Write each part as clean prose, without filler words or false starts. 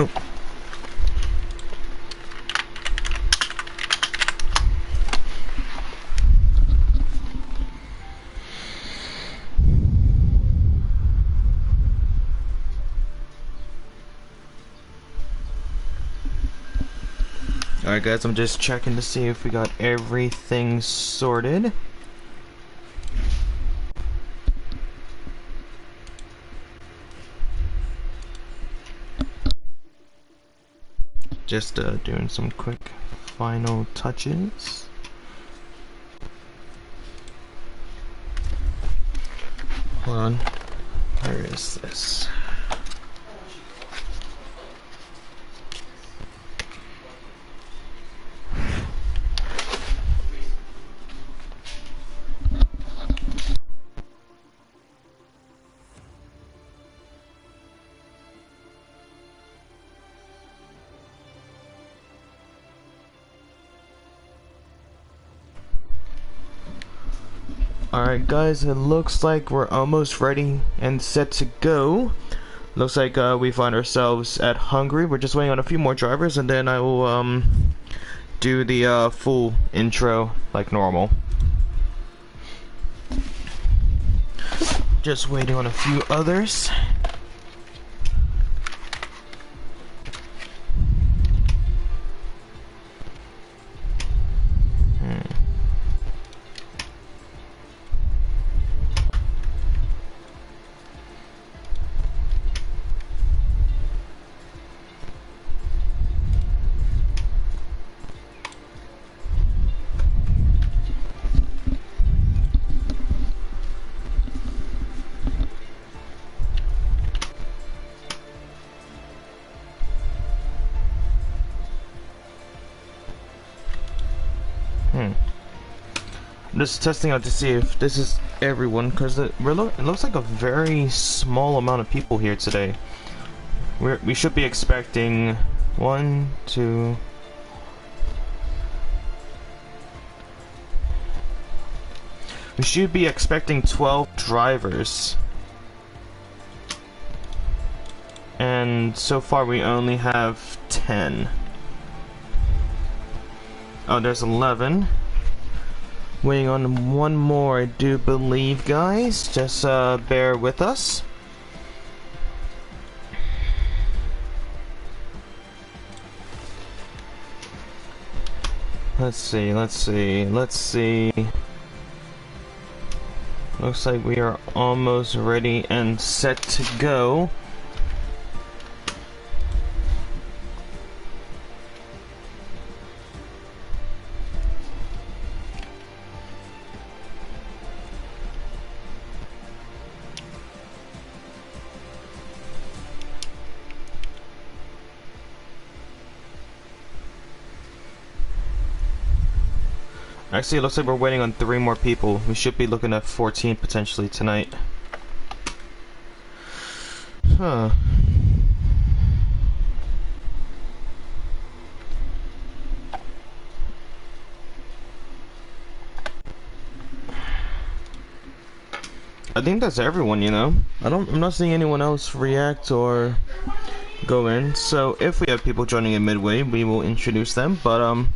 Nope. Alright guys, I'm just checking to see if we got everything sorted. Just doing some quick final touches. Hold on. Where is this? Alright guys, it looks like we're almost ready and set to go. Looks like we find ourselves at Hungary. We're just waiting on a few more drivers and then I will do the full intro like normal. Just waiting on a few others. I'm just testing out to see if this is everyone, because it looks like a very small amount of people here today. We should be expecting 1, 2... We should be expecting 12 drivers. And so far we only have 10. Oh, there's 11. Waiting on one more, I do believe, guys. Just bear with us. Let's see. Looks like we are almost ready and set to go. Actually, it looks like we're waiting on 3 more people. We should be looking at 14 potentially tonight. Huh. I think that's everyone, you know. I'm not seeing anyone else react or go in. So if we have people joining in midway, we will introduce them. But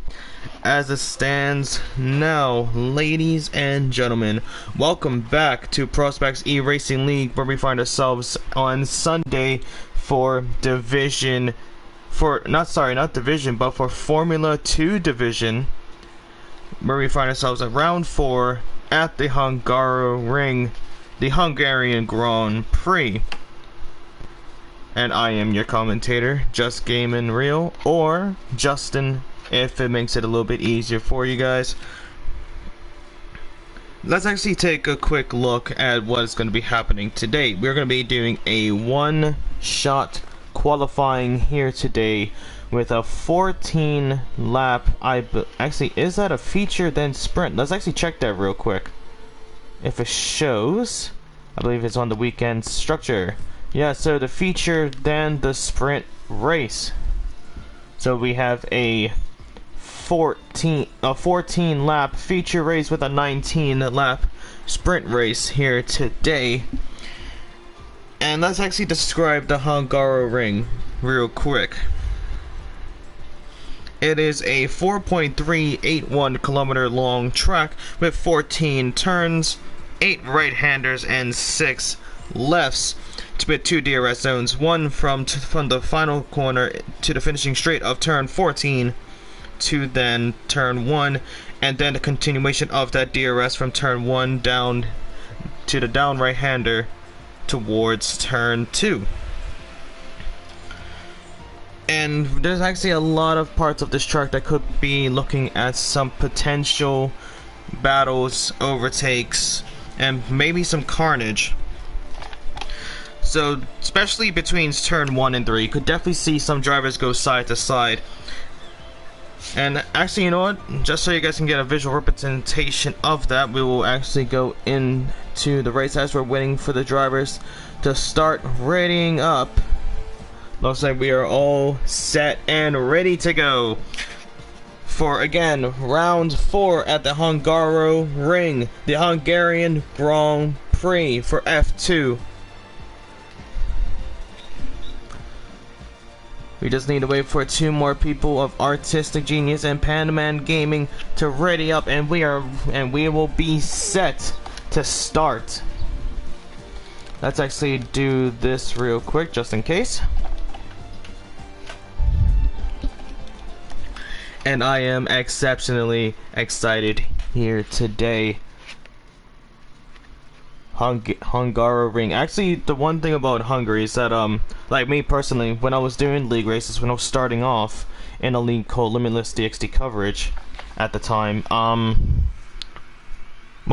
as it stands now, ladies and gentlemen, welcome back to Prospects eRacing League, where we find ourselves on Sunday for for Formula 2 division, where we find ourselves at round 4 at the Hungarian Grand Prix. And I am your commentator, Just Game and Real, or Justin, if it makes it a little bit easier for you guys. Let's actually take a quick look at what is going to be happening today. We're going to be doing a one-shot qualifying here today with a 14 lap. Actually, is that a feature then sprint? Let's actually check that real quick. If it shows, I believe it's on the weekend structure. Yeah, so the feature then the sprint race. So we have a 14 lap feature race with a 19 lap sprint race here today. And let's actually describe the Hungary ring real quick. It is a 4.381 kilometer long track with 14 turns, 8 right-handers and 6 lefts, with 2 DRS zones, one from the final corner to the finishing straight of turn 14 to then turn 1, and then the continuation of that DRS from turn 1 down to the down right-hander towards turn 2. And there's actually a lot of parts of this track that could be looking at some potential battles, overtakes, and maybe some carnage. So especially between turn 1 and 3, you could definitely see some drivers go side to side. And actually, you know what, just so you guys can get a visual representation of that, we will actually go into the race as we're waiting for the drivers to start readying up. Looks like we are all set and ready to go for, again, round 4 at the Hungary Ring, the Hungarian Grand Prix for F2. We just need to wait for 2 more people of Artistic Genius and Pandaman Gaming to ready up, and we will be set to start. Let's actually do this real quick just in case. And I am exceptionally excited here today. Hungary Ring. Actually, the one thing about Hungary is that, like me personally, when I was doing league races, when I was starting off in a league called Limitless DXD Coverage at the time, well,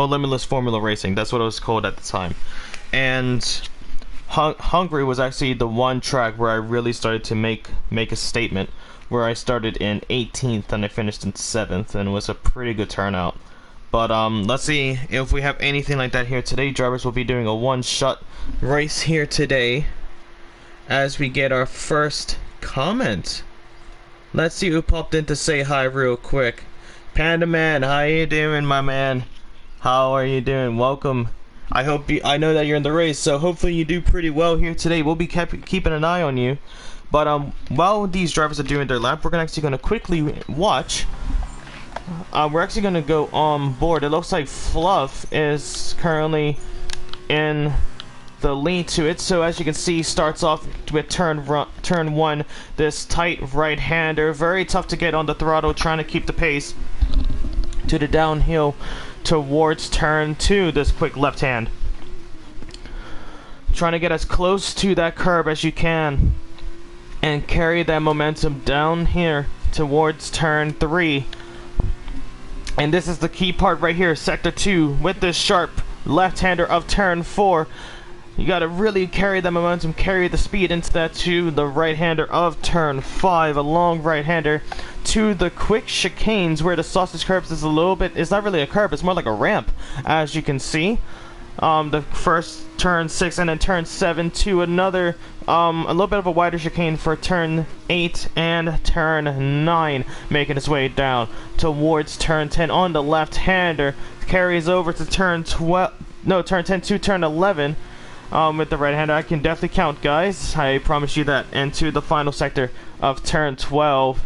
Limitless Formula Racing, that's what it was called at the time. And Hungary was actually the one track where I really started to make a statement, where I started in 18th and I finished in 7th, and it was a pretty good turnout. But let's see if we have anything like that here today. Drivers will be doing a one-shot race here today as we get our first comment. Let's see who popped in to say hi real quick. Panda Man, how you doing, my man? How are you doing? Welcome. I know that you're in the race, so hopefully you do pretty well here today. We'll be keeping an eye on you. But while these drivers are doing their lap, we're actually going to quickly watch. We're actually going to go on board. It looks like Fluff is currently in the lead to it. So as you can see, starts off with turn 1. This tight right-hander, very tough to get on the throttle, trying to keep the pace to the downhill towards turn 2. This quick left hand, trying to get as close to that curb as you can and carry that momentum down here towards turn 3. And this is the key part right here, sector 2, with this sharp left-hander of turn 4. You gotta really carry the momentum, carry the speed into that to the right-hander of turn 5, a long right-hander to the quick chicanes where the sausage curbs is a little bit, it's not really a curb, it's more like a ramp, as you can see. The first turn 6 and then turn 7 to another a little bit of a wider chicane for turn 8 and turn 9, making its way down towards turn 10 on the left-hander, carries over to turn 10 to turn 11 with the right-hander. I can definitely count, guys, I promise you that. And to the final sector of turn 12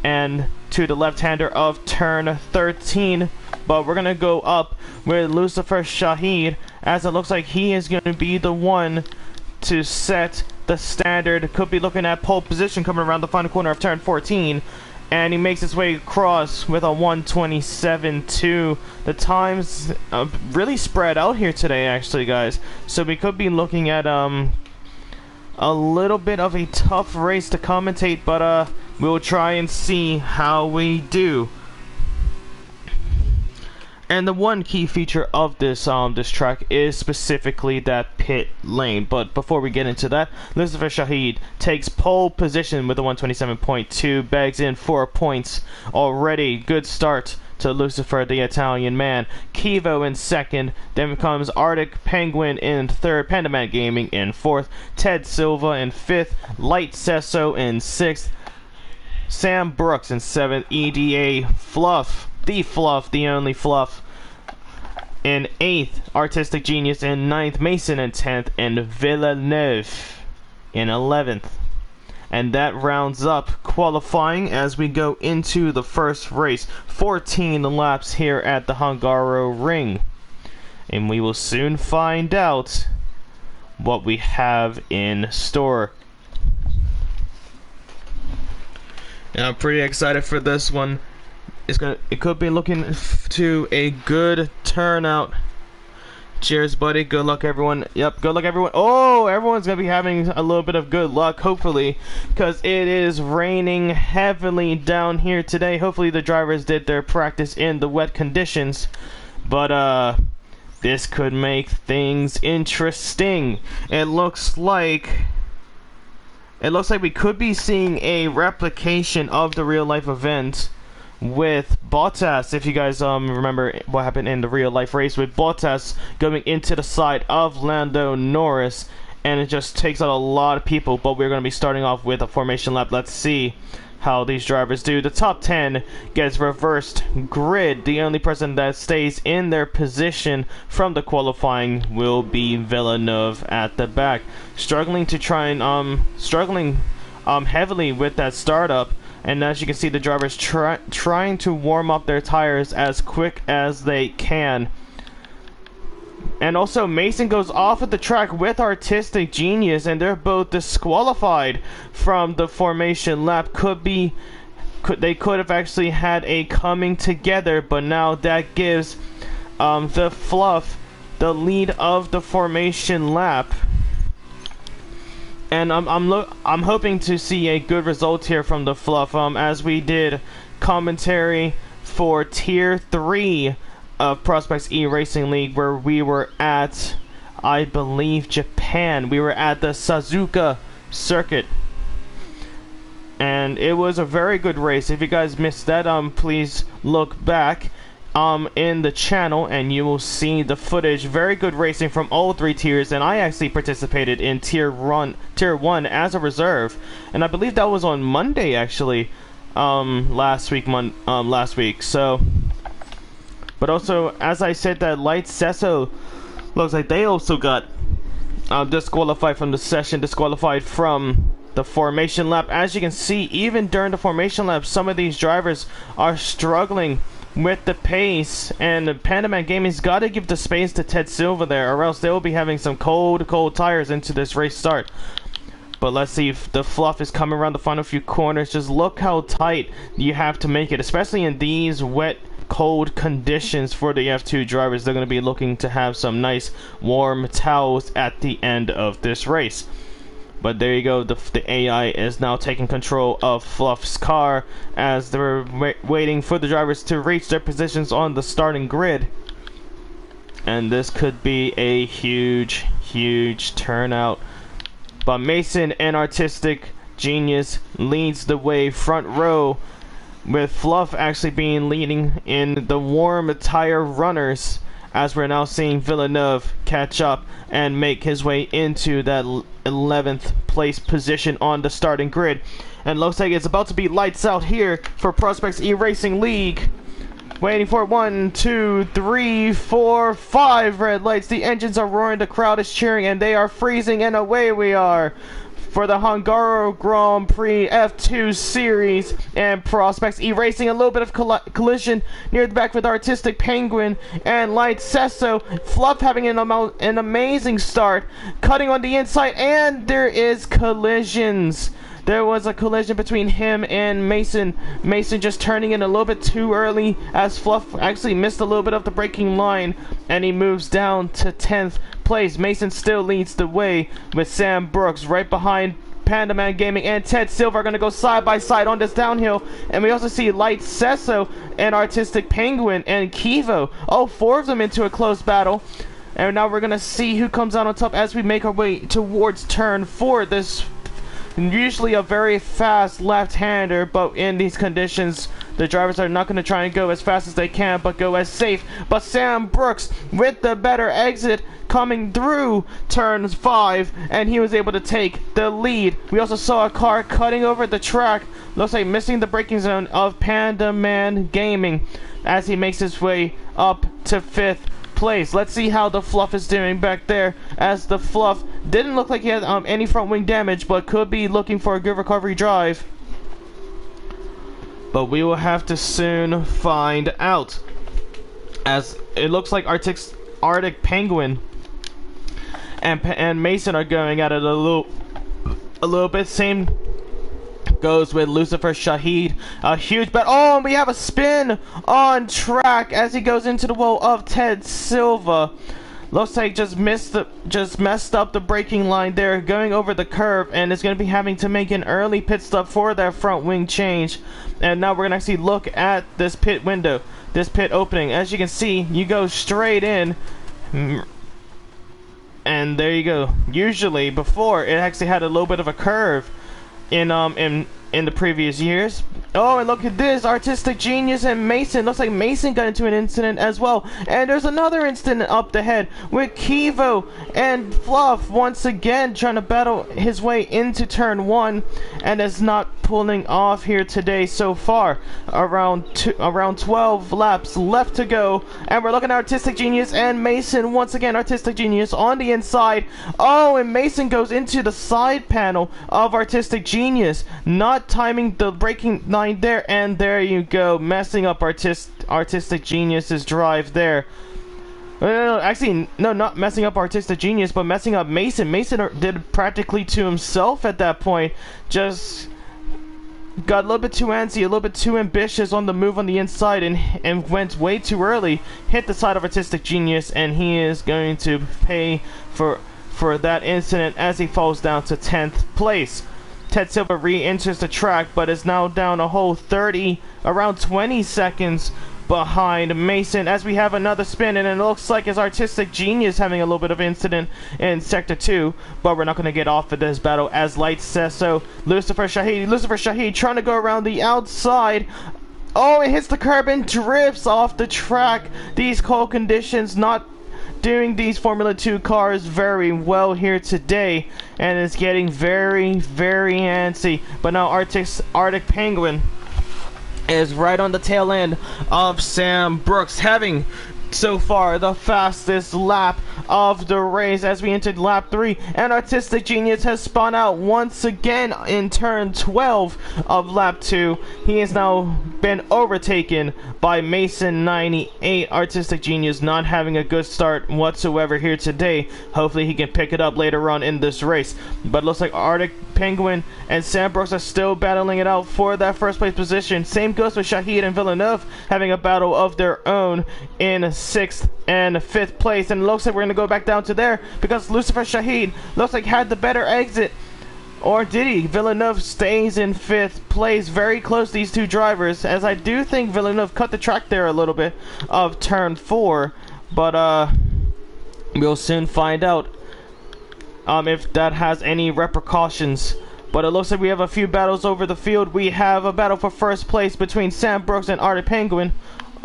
and to the left-hander of turn 13. But we're gonna go up with Lucifer Shahid, as it looks like he is gonna be the one to set the standard. Could be looking at pole position coming around the final corner of turn 14, and he makes his way across with a 1:27.2. The times really spread out here today, actually, guys. So we could be looking at a little bit of a tough race to commentate, but we'll try and see how we do. And the one key feature of this this track is specifically that pit lane. But before we get into that, Lucifer Shahid takes pole position with a 127.2, bags in 4 points already. Good start to Lucifer, the Italian man. Kivo in second, then comes Arctic Penguin in third, Pandaman Gaming in fourth, Ted Silva in fifth, Light Sesso in sixth, Sam Brooks in seventh, EDA Fluff, the only Fluff, in 8th, Artistic Genius in 9th, Mason in 10th, and Villeneuve in 11th. And that rounds up qualifying as we go into the first race. 14 laps here at the Hungaroring. And we will soon find out what we have in store. And I'm pretty excited for this one. It could be looking to a good turnout. Cheers, buddy. Good luck, everyone. Yep, good luck, everyone. Oh, everyone's gonna be having a little bit of good luck, hopefully, because it is raining heavily down here today. Hopefully the drivers did their practice in the wet conditions, but this could make things interesting. It looks like we could be seeing a replication of the real life event with Bottas. If you guys remember what happened in the real life race with Bottas going into the side of Lando Norris, and it just takes out a lot of people. But we're going to be starting off with a formation lap. Let's see how these drivers do. The top 10 gets reversed grid. The only person that stays in their position from the qualifying will be Villeneuve at the back, struggling heavily with that startup. And as you can see, the drivers trying to warm up their tires as quick as they can. And also, Mason goes off at the track with Artistic Genius, and they're both disqualified from the formation lap. They could have actually had a coming together, but now that gives the Fluff the lead of the formation lap. And I'm hoping to see a good result here from the Fluff, as we did commentary for Tier 3 of Prospects eRacing League, where we were at, I believe, Japan. We were at the Suzuka circuit, and it was a very good race. If you guys missed that, please look back in the channel and you will see the footage. Very good racing from all 3 tiers, and I actually participated in tier 1 as a reserve, and I believe that was on Monday actually, last week. So, but also, as I said, that Light Sesso looks like they also got disqualified from the session, disqualified from the formation lap. As you can see, even during the formation lap, some of these drivers are struggling with the pace, and Pandaman Gaming's got to give the space to Ted Silva there, or else they will be having some cold tires into this race start. But let's see if the Fluff is coming around the final few corners. Just look how tight you have to make it, especially in these wet, cold conditions for the F2 drivers. They're going to be looking to have some nice warm towels at the end of this race. But there you go, the AI is now taking control of Fluff's car as they're waiting for the drivers to reach their positions on the starting grid. And this could be a huge, huge turnout. But Mason and Artistic Genius leads the way front row, with Fluff actually being leading in the warm tire runners, as we're now seeing Villeneuve catch up and make his way into that 11th place position on the starting grid. And looks like it's about to be lights out here for Prospects eRacing League. Waiting for 1, 2, 3, 4, 5 red lights. The engines are roaring, the crowd is cheering, and they are freezing, and away we are for the Hungaro Grand Prix F2 Series. And Prospects eRacing, a little bit of collision near the back with Artistic Penguin and Light Sesso. Fluff having an amazing start, cutting on the inside, and there is collisions. There was a collision between him and Mason. Mason just turning in a little bit too early, as Fluff actually missed a little bit of the braking line, and he moves down to 10th place. Mason still leads the way with Sam Brooks right behind Pandaman Gaming, and Ted Silva are going to go side by side on this downhill. And we also see Light Sesso and Artistic Penguin and Kivo. Oh, 4 of them into a close battle. And now we're going to see who comes out on top as we make our way towards turn 4. This usually a very fast left-hander, but in these conditions the drivers are not going to try and go as fast as they can, but go as safe. But Sam Brooks with the better exit coming through turn 5, and he was able to take the lead. We also saw a car cutting over the track, looks like missing the braking zone of Pandaman Gaming, as he makes his way up to 5th place. Let's see how the Fluff is doing back there, as the Fluff didn't look like he had any front wing damage, but could be looking for a good recovery drive. But we will have to soon find out, as it looks like Arctic Penguin and Mason are going at it a little bit. Same goes with Lucifer Shahid. A huge bet. Oh, and we have a spin on track as he goes into the wall of Ted Silva. Looks like just messed up the braking line there, going over the curve, and is going to be having to make an early pit stop for that front wing change. And now we're going to actually look at this pit window, this pit opening. As you can see, you go straight in, and there you go. Usually, before, it actually had a little bit of a curve in the previous years. Oh, and look at this, Artistic Genius and Mason. Looks like Mason got into an incident as well. And there's another incident up ahead with Kivo and Fluff once again trying to battle his way into turn 1, and is not pulling off here today so far. Around 12 laps left to go, and we're looking at Artistic Genius and Mason once again. Artistic Genius on the inside. Oh, and Mason goes into the side panel of Artistic Genius, not timing the braking line there, and there you go, messing up Artistic Genius's drive there. Actually, no, not messing up Artistic Genius, but messing up Mason. Mason did practically to himself at that point. Just got a little bit too antsy, a little bit too ambitious on the move on the inside, and went way too early. Hit the side of Artistic Genius, and he is going to pay for that incident as he falls down to 10th place. Ted Silva re-enters the track, but is now down a whole around 20 seconds behind Mason, as we have another spin, and it looks like his Artistic Genius having a little bit of incident in Sector 2, but we're not going to get off of this battle, as Light says so. Lucifer Shahid trying to go around the outside. Oh, it hits the curb and drifts off the track. These cold conditions not doing these Formula 2 cars very well here today, and it's getting very, very antsy. But now Arctic Penguin is right on the tail end of Sam Brooks, having so far the fastest lap of the race as we entered lap 3, and Artistic Genius has spun out once again in turn 12 of lap 2. He has now been overtaken by Mason 98. Artistic Genius not having a good start whatsoever here today. Hopefully he can pick it up later on in this race, but it looks like Arctic Penguin and Sam Brooks are still battling it out for that first place position. Same goes with Shahid and Villeneuve having a battle of their own in 6th and 5th place, and it looks like we're going to go back down to there because Lucifer Shahid looks like had the better exit. Or did he? Villeneuve stays in 5th place, very close, these two drivers, as I do think Villeneuve cut the track there a little bit of turn 4, but we'll soon find out if that has any repercussions. But it looks like we have a few battles over the field. We have a battle for first place between Sam Brooks and Arctic Penguin.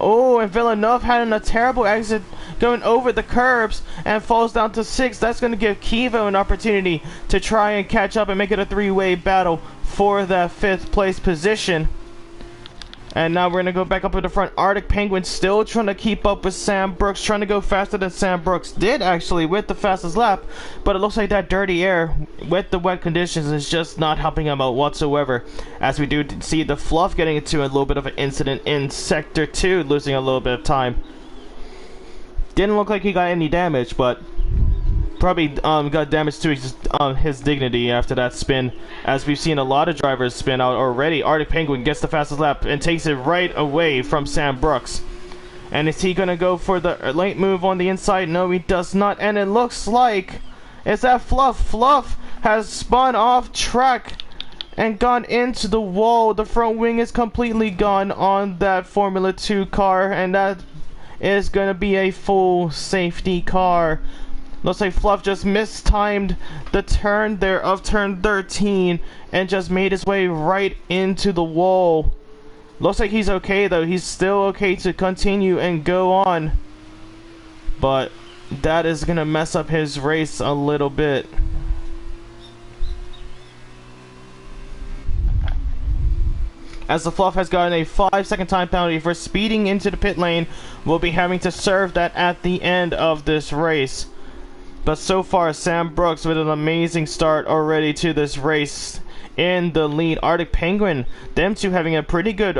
Oh, and Villeneuve had a terrible exit going over the curbs and falls down to 6th. That's going to give Kivo an opportunity to try and catch up and make it a 3-way battle for that 5th place position. And now we're going to go back up to the front. Arctic Penguin still trying to keep up with Sam Brooks, trying to go faster than Sam Brooks did actually with the fastest lap. But it looks like that dirty air with the wet conditions is just not helping him out whatsoever. As we do see the Fluff getting into a little bit of an incident in Sector 2, losing a little bit of time. Didn't look like he got any damage, but probably got damage to his dignity after that spin, as we've seen a lot of drivers spin out already. Arctic Penguin gets the fastest lap and takes it right away from Sam Brooks. And is he going to go for the late move on the inside? No, he does not. And it looks like it's that Fluff. Fluff has spun off track and gone into the wall. The front wing is completely gone on that Formula 2 car, and that is going to be a full safety car. Looks like Fluff just mistimed the turn there of turn 13 and just made his way right into the wall. Looks like he's okay though. He's still okay to continue and go on. But that is going to mess up his race a little bit. as the Fluff has gotten a 5-second time penalty for speeding into the pit lane. Will be having to serve that at the end of this race. But so far, Sam Brooks with an amazing start already to this race in the lead. Arctic Penguin, them two having a pretty good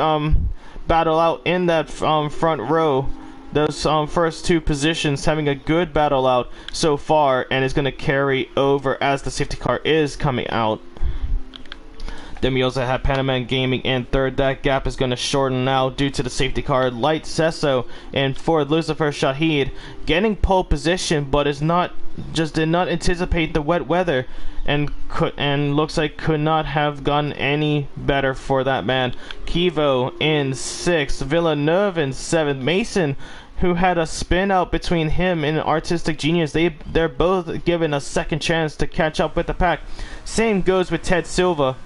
battle out in that front row. Those first two positions having a good battle out so far, and is going to carry over as the safety car is coming out. Then we also have Panaman Gaming in third. That gap is going to shorten now due to the safety car. Light Sesso in fourth. Lucifer Shahid getting pole position, but did not anticipate the wet weather, and looks like could not have gone any better for that man. Kivo in sixth. Villeneuve in seventh. Mason, who had a spin out between him and Artistic Genius, they're both given a second chance to catch up with the pack. Same goes with Ted Silva.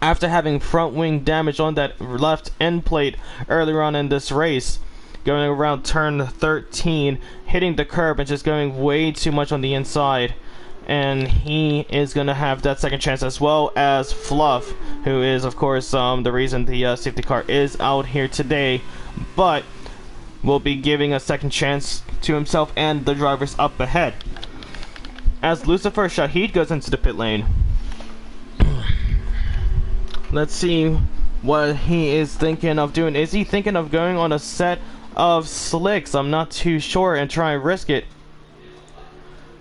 After having front wing damage on that left end plate earlier on in this race, going around turn 13, hitting the curb and just going way too much on the inside, and he is going to have that second chance, as well as Fluff, who is of course the reason the safety car is out here today, but will be giving a second chance to himself and the drivers up ahead. As Lucifer Shahid goes into the pit lane, let's see what he is thinking of doing. Is he thinking of going on a set of slicks? I'm not too sure, and try and risk it.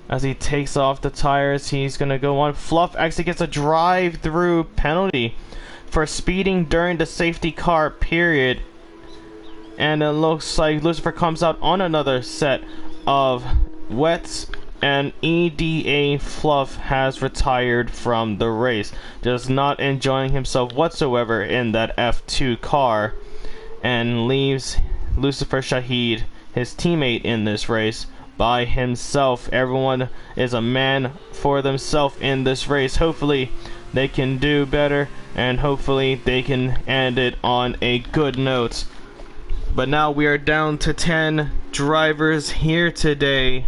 As he takes off the tires, he's gonna go on. Fluff actually gets a drive-through penalty for speeding during the safety car period, and it looks like Lucifer comes out on another set of wets, and EDA Fluff has retired from the race. Just not enjoying himself whatsoever in that F2 car, and leaves Lucifer Shahid, his teammate in this race, by himself. Everyone is a man for themselves in this race. Hopefully they can do better, and hopefully they can end it on a good note. But now we are down to 10 drivers here today.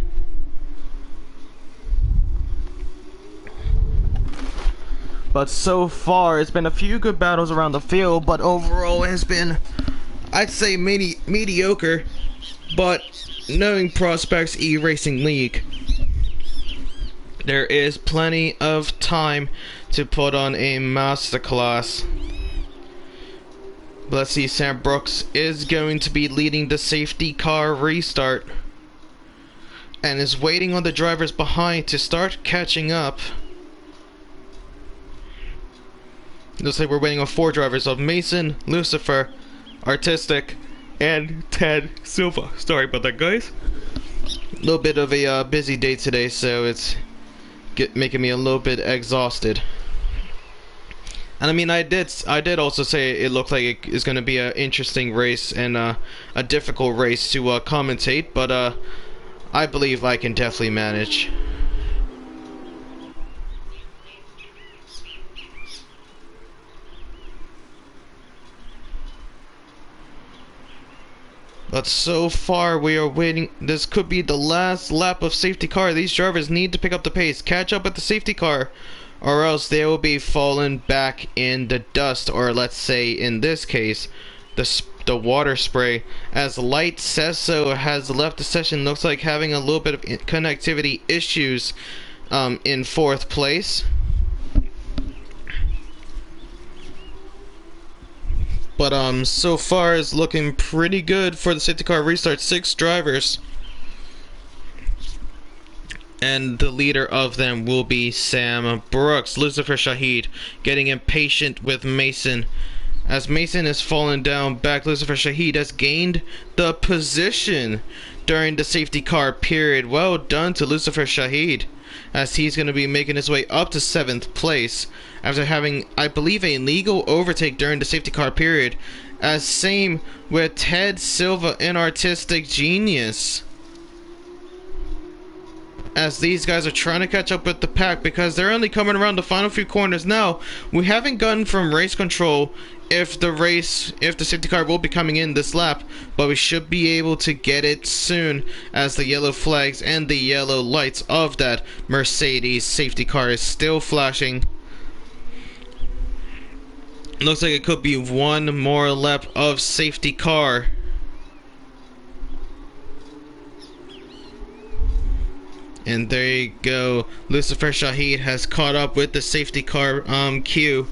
But so far, it's been a few good battles around the field, but overall it has been, I'd say, mediocre, but knowing Prospects eRacing League, there is plenty of time to put on a masterclass. Let's see, Sam Brooks is going to be leading the safety car restart, and is waiting on the drivers behind to start catching up. Looks like we're waiting on 4 drivers of Mason, Lucifer, Artistic, and Ted Silva. Sorry about that, guys. A little bit of a busy day today, so it's making me a little bit exhausted. And I mean, I did also say it looked like it is going to be an interesting race and a difficult race to commentate, but I believe I can definitely manage. But so far we are waiting. This could be the last lap of safety car. These drivers need to pick up the pace, catch up with the safety car, or else they will be falling back in the dust, or let's say in this case the water spray, as Light Sesso has left the session. Looks like having a little bit of connectivity issues in 4th place. But so far it's looking pretty good for the safety car restart. 6 drivers, and the leader of them will be Sam Brooks. Lucifer Shahid getting impatient with Mason. As Mason is falling down back, Lucifer Shahid has gained the position during the safety car period. Well done to Lucifer Shahid, as he's going to be making his way up to 7th place after having, I believe, a legal overtake during the safety car period. As same with Ted Silva and Artistic Genius, as these guys are trying to catch up with the pack, because they're only coming around the final few corners now. We haven't gotten from race control if the safety car will be coming in this lap, but we should be able to get it soon, as the yellow flags and the yellow lights of that Mercedes safety car is still flashing. Looks like it could be one more lap of safety car. And there you go. Lucifer Shahid has caught up with the safety car queue.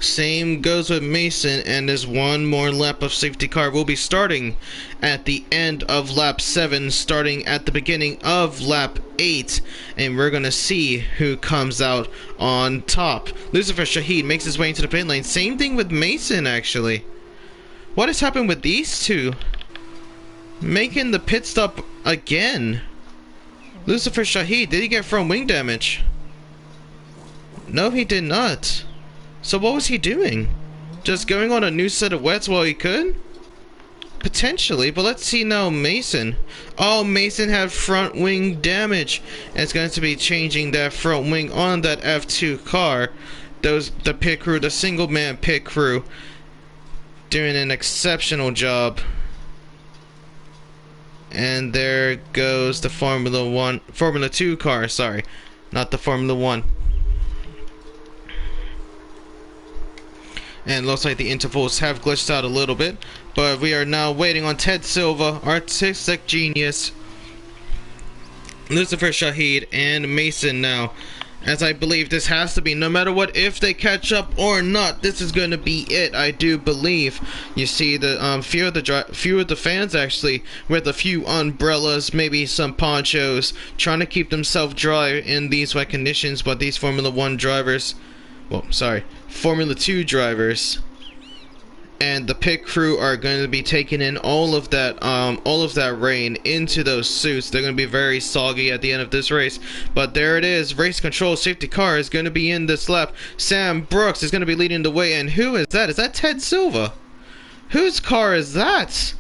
Same goes with Mason, and there's one more lap of safety car. Will be starting at the end of lap 7, starting at the beginning of lap 8, and we're gonna see who comes out on top. Lucifer Shahid makes his way into the pit lane. Same thing with Mason, actually. What has happened with these two? Making the pit stop again. Lucifer Shahid, did he get front wing damage? No, he did not. So what was he doing? Just going on a new set of wets while he could? Potentially, but let's see now Mason. Oh, Mason had front wing damage. And it's going to be changing that front wing on that F2 car. The pit crew, the single man pit crew, doing an exceptional job. And there goes the Formula 2 car, sorry. Not the Formula 1. And it looks like the intervals have glitched out a little bit. But we are now waiting on Ted Silva, artistic genius, Lucifer Shahid, and Mason now. As I believe this has to be, no matter what, if they catch up or not, this is going to be it, I do believe. You see the few of the fans actually with a few umbrellas, maybe some ponchos, trying to keep themselves dry in these wet conditions, but these Formula 1 drivers, well, sorry, Formula 2 drivers and the pit crew are going to be taking in all of that rain into those suits. They're going to be very soggy at the end of this race. But there it is. Race control safety car is going to be in this lap. Sam Brooks is going to be leading the way. And who is that? Is that Ted Silva? Whose car is that?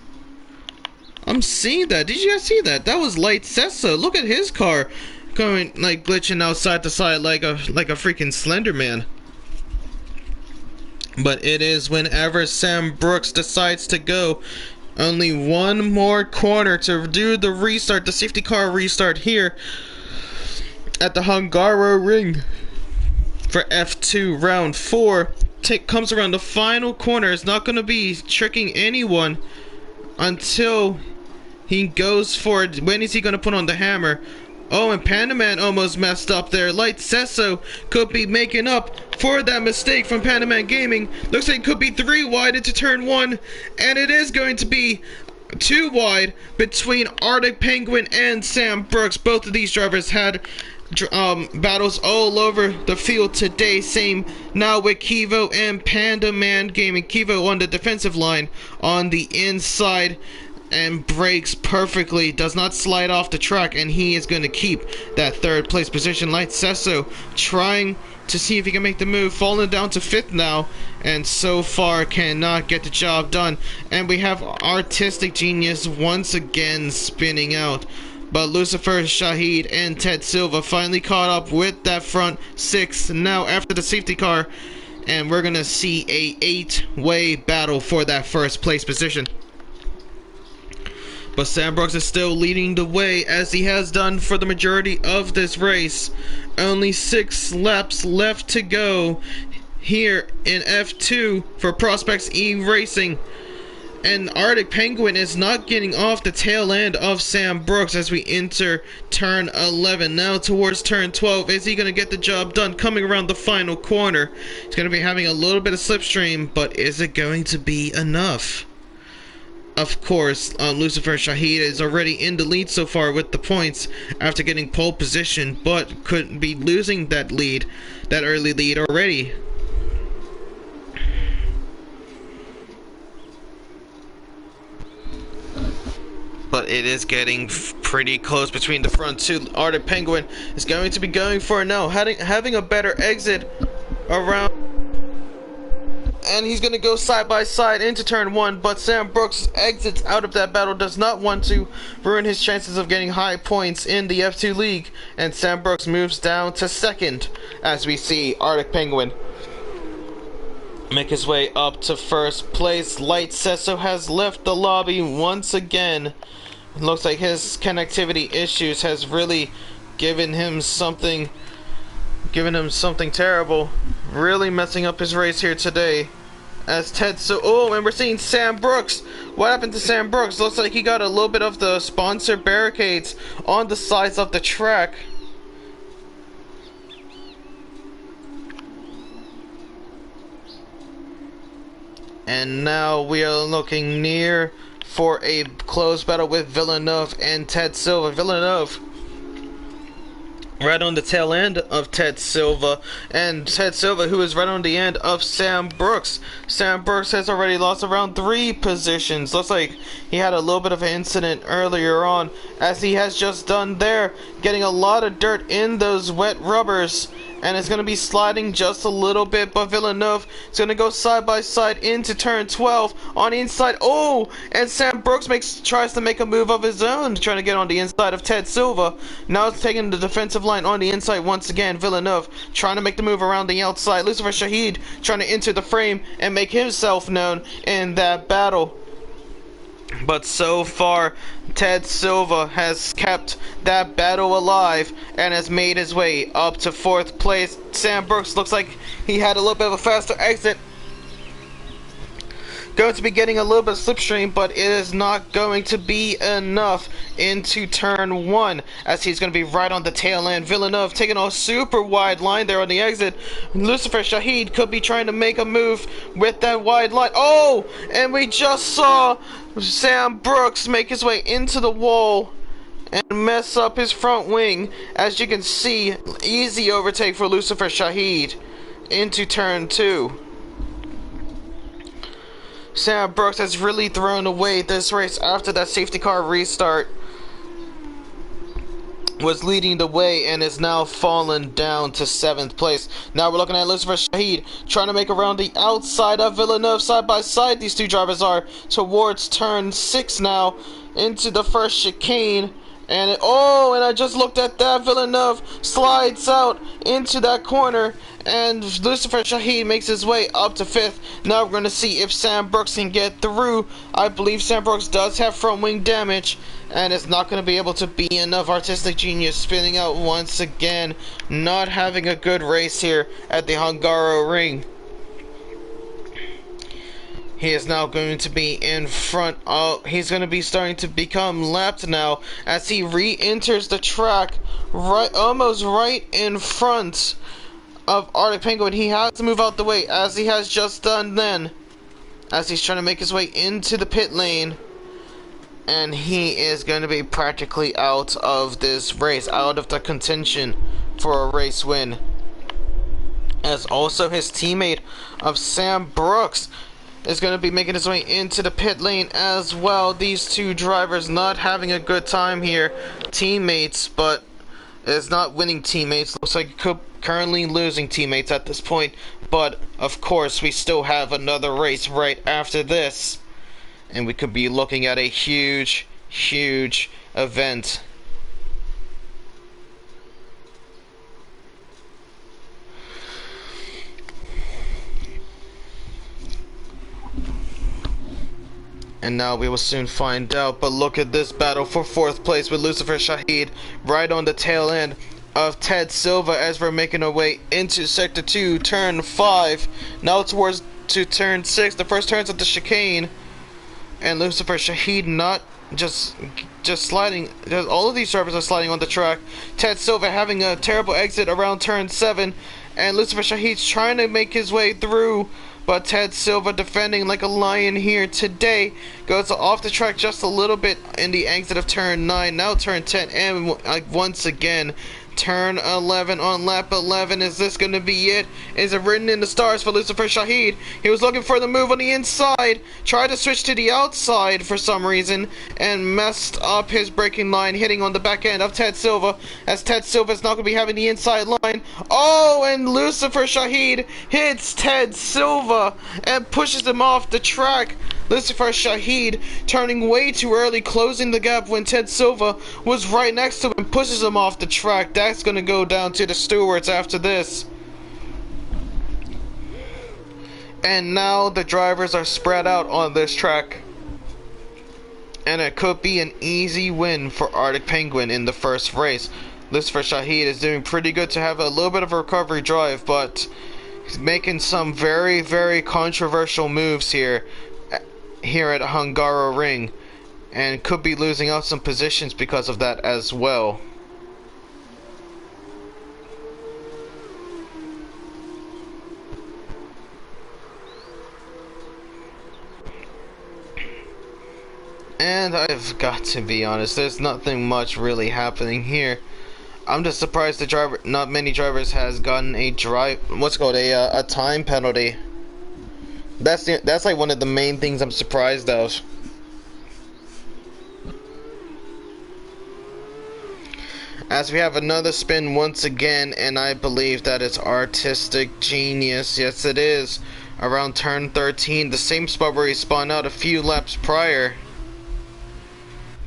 I'm seeing that. Did you guys see that? That was Light Sesso. Look at his car going like glitching outside to side like a freaking Slender Man. But it is whenever Sam Brooks decides to go. Only one more corner to do the restart, the safety car restart here at the Hungary ring for F2 round 4. Comes around the final corner. It's not going to be tricking anyone until he goes for it. When is he going to put on the hammer? Oh, and Panda Man almost messed up there. Light Sesso could be making up for that mistake from Panda Man Gaming. Looks like it could be 3 wide into turn 1. And it is going to be 2 wide between Arctic Penguin and Sam Brooks. Both of these drivers had battles all over the field today. Same now with Kivo and Panda Man Gaming. Kivo on the defensive line on the inside, and brakes perfectly, does not slide off the track, and he is going to keep that 3rd place position. Light Sesso trying to see if he can make the move, falling down to 5th now, and so far cannot get the job done. And we have artistic genius once again spinning out. But Lucifer Shahid and Ted Silva finally caught up with that front 6 now after the safety car, and we're going to see a 8-way battle for that 1st place position. But Sam Brooks is still leading the way, as he has done for the majority of this race. Only 6 laps left to go here in F2 for Prospects eRacing. And Arctic Penguin is not getting off the tail end of Sam Brooks as we enter turn 11. Now towards turn 12. Is he going to get the job done coming around the final corner? He's going to be having a little bit of slipstream, but is it going to be enough? Of course, Lucifer Shahid is already in the lead so far with the points after getting pole position, but could be losing that lead, that early lead already. But it is getting pretty close between the front two. Arctic Penguin is going to be going for it now, having a better exit around. And he's going to go side by side into turn 1, but Sam Brooks exits out of that battle, does not want to ruin his chances of getting high points in the F2 league, and Sam Brooks moves down to 2nd as we see Arctic Penguin make his way up to 1st place. Light Sesso has left the lobby once again. It looks like his connectivity issues has really given him something terrible, really messing up his race here today, as Ted. So, oh, and we're seeing Sam Brooks. What happened to Sam Brooks? Looks like he got a little bit of the sponsor barricades on the sides of the track. And now we are looking near for a close battle with Villeneuve and Ted Silva. Villeneuve right on the tail end of Ted Silva, and Ted Silva, who is right on the end of Sam Brooks. Sam Brooks has already lost around 3 positions. Looks like he had a little bit of an incident earlier on, as he has just done there, getting a lot of dirt in those wet rubbers, and it's going to be sliding just a little bit, but Villeneuve is going to go side by side into turn 12 on the inside. Oh, and Sam Brooks tries to make a move of his own, trying to get on the inside of Ted Silva. Now it's taking the defensive line on the inside once again. Villeneuve trying to make the move around the outside. Lucifer Shahid trying to enter the frame and make himself known in that battle. But so far, Ted Silva has kept that battle alive and has made his way up to 4th place. Sam Brooks looks like he had a little bit of a faster exit. Going to be getting a little bit of slipstream, but it is not going to be enough into turn 1, as he's going to be right on the tail end. Villeneuve taking a super wide line there on the exit. Lucifer Shahid could be trying to make a move with that wide line. Oh, and we just saw Sam Brooks make his way into the wall and mess up his front wing. As you can see, easy overtake for Lucifer Shahid into turn 2. Sam Brooks has really thrown away this race after that safety car restart. Was leading the way and is now fallen down to 7th place. Now we're looking at Lucifer Shahid trying to make around the outside of Villeneuve. Side by side these two drivers are towards turn 6 now, into the first chicane. And and I just looked at that. Villeneuve slides out into that corner, and Lucifer Shahid makes his way up to 5th. Now we're going to see if Sam Brooks can get through. I believe Sam Brooks does have front wing damage, and it's not going to be able to be enough. Artistic Genius spinning out once again, not having a good race here at the Hungaroring. He is now going to be in front of, he's going to be starting to become lapped now as he re-enters the track almost right in front of Arctic Penguin. He has to move out the way, as he has just done then, as he's trying to make his way into the pit lane. And he is going to be practically out of this race, out of the contention for a race win. As also his teammate of Sam Brooks is going to be making his way into the pit lane as well. These two drivers not having a good time here. Teammates, but it's not winning teammates. Looks like currently losing teammates at this point. But, of course, we still have another race right after this. And we could be looking at a huge, huge event. And now we will soon find out. But look at this battle for 4th place with Lucifer Shahid right on the tail end of Ted Silva, as we're making our way into Sector 2, Turn 5. Now towards to Turn 6, the first turns of the chicane. And Lucifer Shahid not just sliding. All of these drivers are sliding on the track. Ted Silva having a terrible exit around Turn 7. And Lucifer Shahid's trying to make his way through. But Ted Silva defending like a lion here today. Goes off the track just a little bit in the exit of Turn 9. Now Turn 10. And once again, Turn 11 on lap 11. Is this going to be it? Is it written in the stars for Lucifer Shahid? He was looking for the move on the inside. Tried to switch to the outside for some reason. And messed up his braking line, hitting on the back end of Ted Silva. As Ted Silva is not going to be having the inside line. Oh, and Lucifer Shahid hits Ted Silva and pushes him off the track. Lucifer Shahid turning way too early, closing the gap when Ted Silva was right next to him and pushes him off the track. That's going to go down to the stewards after this. And now the drivers are spread out on this track. And it could be an easy win for Arctic Penguin in the first race. Lucifer Shahid is doing pretty good to have a little bit of a recovery drive, but He's making some very, very controversial moves here at Hungaroring, and could be losing out some positions because of that as well. And I've got to be honest, there's nothing much really happening here. I'm just surprised not many drivers has gotten a a time penalty. That's like one of the main things I'm surprised of. As we have another spin once again, and I believe that it's Artistic Genius. Yes, it is. Around turn 13, the same spot where he spun out a few laps prior.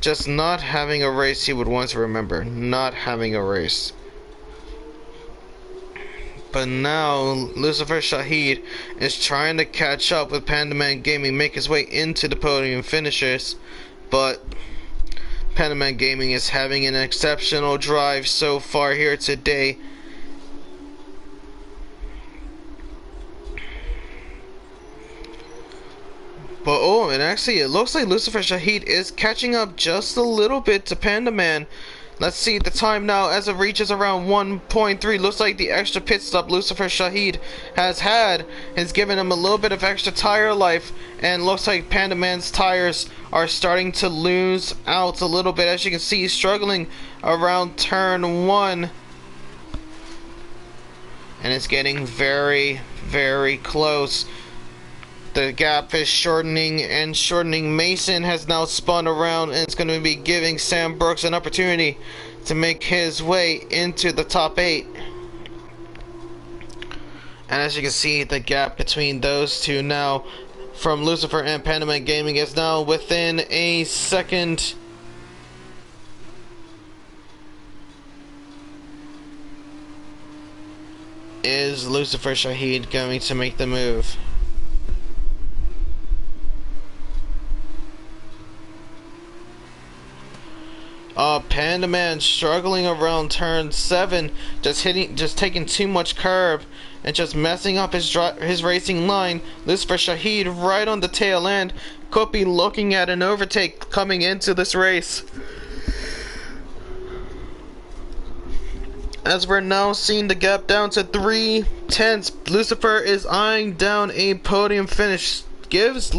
Just not having a race he would want to remember. Not having a race. But now, Lucifer Shahid is trying to catch up with Pandaman Gaming, make his way into the podium finishers. But Pandaman Gaming is having an exceptional drive so far here today. But oh, and actually it looks like Lucifer Shahid is catching up just a little bit to Pandaman. Let's see the time now as it reaches around 1.3. Looks like the extra pit stop Lucifer Shahid has given him a little bit of extra tire life, and looks like Pandaman's tires are starting to lose out a little bit. As you can see, he's struggling around turn 1, and it's getting very, very close. The gap is shortening and shortening. Mason has now spun around, and it's going to be giving Sam Brooks an opportunity to make his way into the top 8. And as you can see, the gap between those two now from Lucifer and Pandaman Gaming is now within a second. Is Lucifer Shahid going to make the move? Pandaman struggling around turn 7, just taking too much curb and just messing up his racing line. Lucifer Shahid right on the tail end, could be looking at an overtake coming into this race. As we're now seeing the gap down to 3/10, Lucifer is eyeing down a podium finish. Gives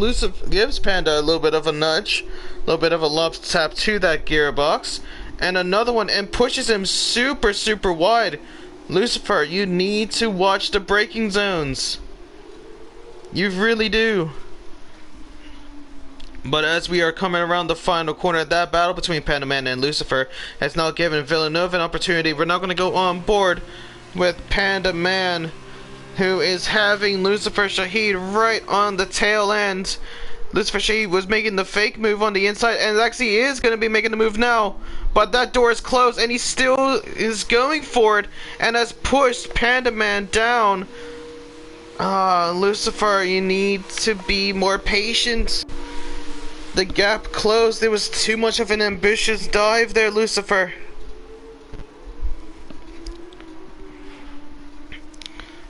Panda a little bit of a nudge, a little bit of a love tap to that gearbox, and another one, and pushes him super, super wide. Lucifer, you need to watch the braking zones. You really do. But as we are coming around the final corner, that battle between Pandaman and Lucifer has now given Villeneuve an opportunity. We're now going to go on board with Pandaman, who is having Lucifer Shahid right on the tail end. Lucifer Shahid was making the fake move on the inside, and actually is going to be making the move now. But that door is closed, and he still is going for it, and has pushed Pandaman down. Lucifer, you need to be more patient. The gap closed. There was too much of an ambitious dive there, Lucifer.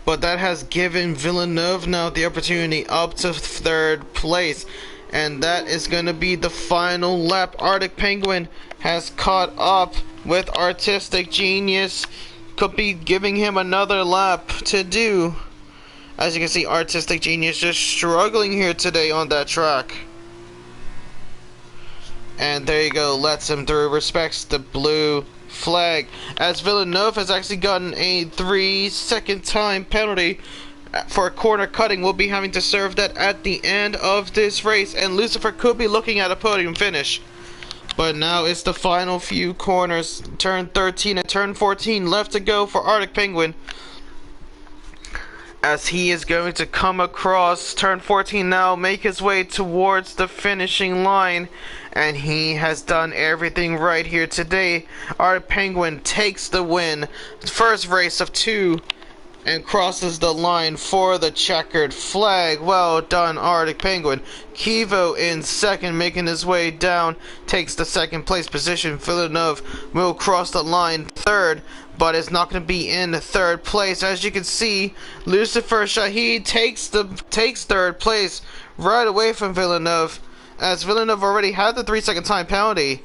But that has given Villeneuve now the opportunity up to 3rd place. And that is going to be the final lap. Arctic Penguin has caught up with Artistic Genius. Could be giving him another lap to do. As you can see, Artistic Genius just struggling here today on that track. And there you go, lets him through, respects the blue flag, as Villeneuve has actually gotten a 3-second time penalty for corner cutting. We'll be having to serve that at the end of this race, and Lucifer could be looking at a podium finish. But now it's the final few corners, turn 13 and turn 14 left to go for Arctic Penguin, as he is going to come across turn 14 now, make his way towards the finishing line. And he has done everything right here today. Arctic Penguin takes the win, first race of 2, and crosses the line for the checkered flag. Well done, Arctic Penguin. Kivo in second, making his way down, takes the second place position. Villeneuve will cross the line. third, but it's not going to be in third place. As you can see, Lucifer Shahid takes third place right away from Villeneuve, as Villeneuve already had the 3-second time penalty.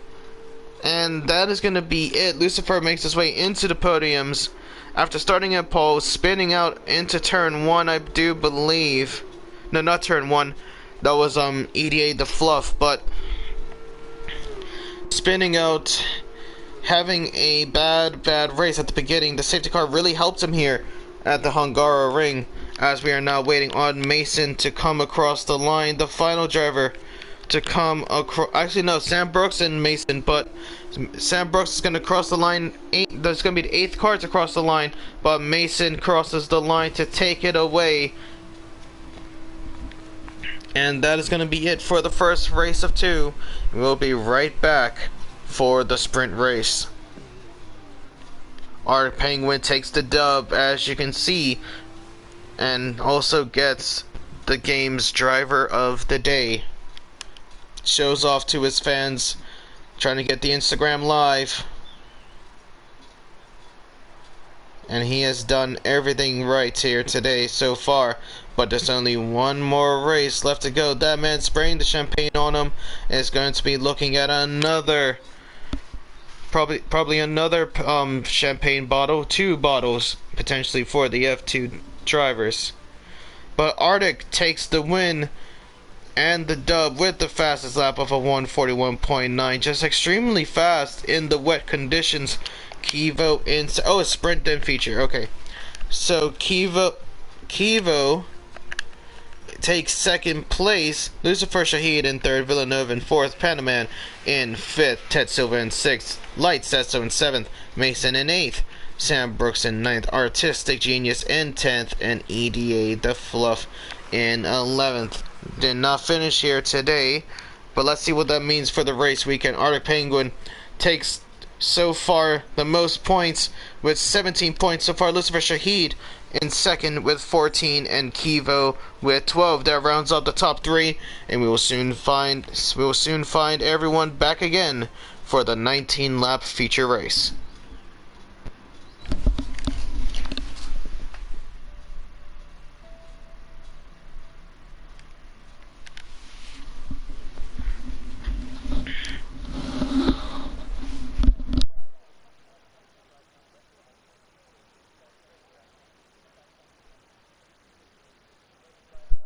And that is going to be it. Lucifer makes his way into the podiums after starting at pole, spinning out into turn 1, I do believe. No, not turn 1. That was EDA the Fluff, but spinning out, having a bad race at the beginning. The safety car really helped him here at the Hungary ring, as we are now waiting on Mason to come across the line, the final driver to come across. Actually, no, Sam Brooks and Mason, but Sam Brooks is going to cross the line. There's going to be the 8th car to cross the line, but Mason crosses the line to take it away. And that is going to be it for the first race of 2. We'll be right back for the sprint race. Arctic Penguin takes the dub, as you can see, and also gets the game's driver of the day. Shows off to his fans, trying to get the Instagram live. And he has done everything right here today so far. But there's only one more race left to go. That man spraying the champagne on him is going to be looking at another, probably another champagne bottle, 2 bottles potentially for the F2 drivers. But Arctic takes the win and the dub with the fastest lap of a 141.9, just extremely fast in the wet conditions. Kivo in, oh, a sprint then feature, okay. So Kivo takes 2nd place, Lucifer Shahid in 3rd, Villeneuve in 4th, Panaman in 5th, Ted Silva in 6th, Light Sesto in 7th, Mason in 8th, Sam Brooks in 9th, Artistic Genius in 10th, and EDA the Fluff in 11th. Did not finish here today, but let's see what that means for the race weekend. Arctic Penguin takes so far the most points with 17 points so far. Lucifer Shahid in 2nd with 14, and Kivo with 12. That rounds up the top 3, and we will soon find everyone back again for the 19-lap feature race.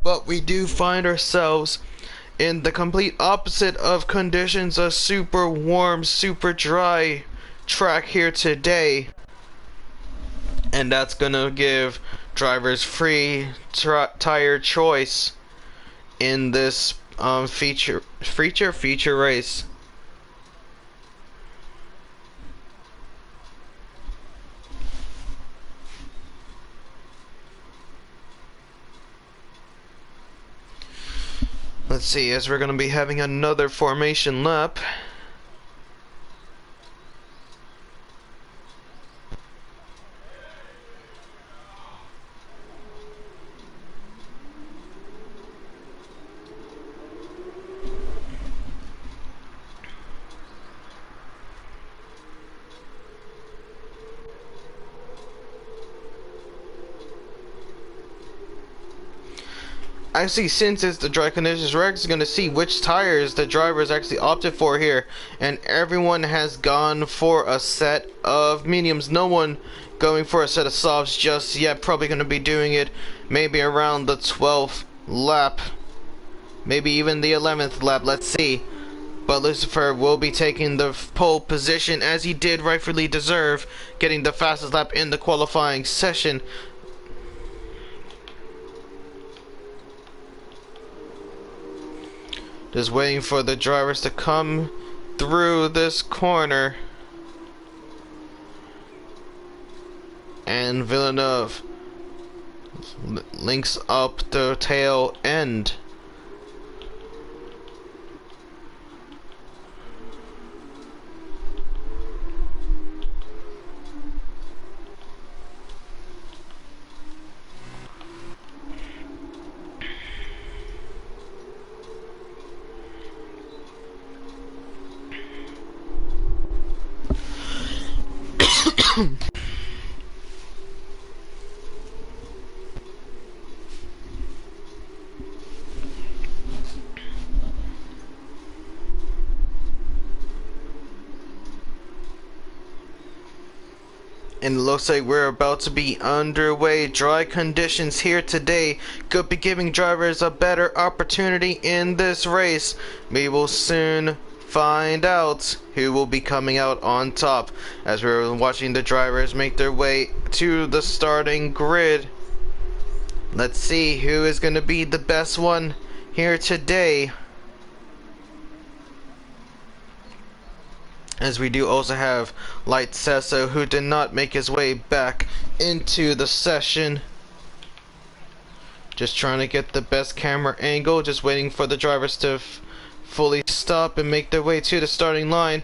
But we do find ourselves in the complete opposite of conditions, a super warm, super dry track here today. And that's gonna give drivers free tire choice in this feature race. Let's see, as we're going to be having another formation lap. Actually, since it's the dry conditions, we're actually going to see which tires the drivers actually opted for here. And everyone has gone for a set of mediums. No one going for a set of softs just yet. Probably going to be doing it maybe around the 12th lap. Maybe even the 11th lap. Let's see. But Lucifer will be taking the pole position, as he did rightfully deserve, getting the fastest lap in the qualifying session. Just waiting for the drivers to come through this corner. And Villeneuve links up the tail end. And it looks like we're about to be underway. Dry conditions here today could be giving drivers a better opportunity in this race. We will soon find out who will be coming out on top as we're watching the drivers make their way to the starting grid. Let's see who is going to be the best one here today. As we do also have Light Sesso, who did not make his way back into the session. Just trying to get the best camera angle, just waiting for the drivers to fully stop and make their way to the starting line.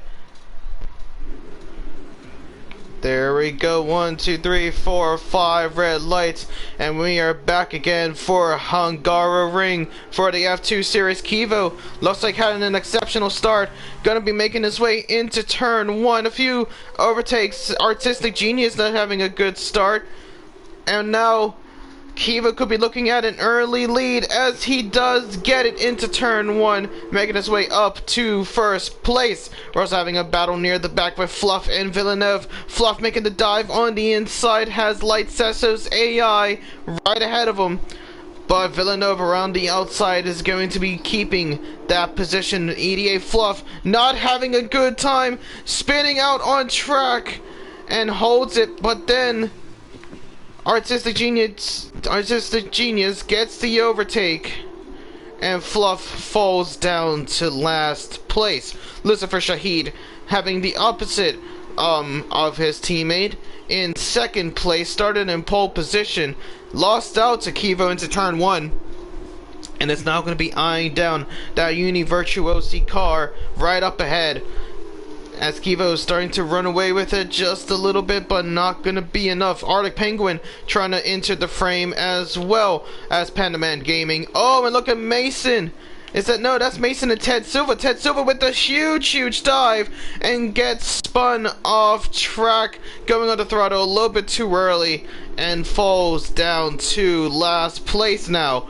There we go, 1, 2, 3, 4, 5 red lights, and we are back again for Hungary for the F2 Series. Kivo looks like having an exceptional start, gonna be making his way into turn 1. A few overtakes, Artistic Genius not having a good start, and now Kiva could be looking at an early lead as he does get it into turn 1, making his way up to first place. We're also having a battle near the back with Fluff and Villeneuve. Fluff making the dive on the inside, has Light Sesso's AI right ahead of him. But Villeneuve around the outside is going to be keeping that position. EDA Fluff not having a good time, spinning out on track and holds it, but then Artistic Genius gets the overtake, and Fluff falls down to last place. Lucifer Shahid having the opposite of his teammate in second place, started in pole position, lost out to Kivo into turn 1, and is now going to be eyeing down that Uni Virtuosi car right up ahead. As Kivo is starting to run away with it just a little bit, but not going to be enough. Arctic Penguin trying to enter the frame as well as Pandaman Gaming. Oh, and look at Mason. No, that's Mason and Ted Silva. Ted Silva with a huge dive and gets spun off track, going on the throttle a little bit too early and falls down to last place now.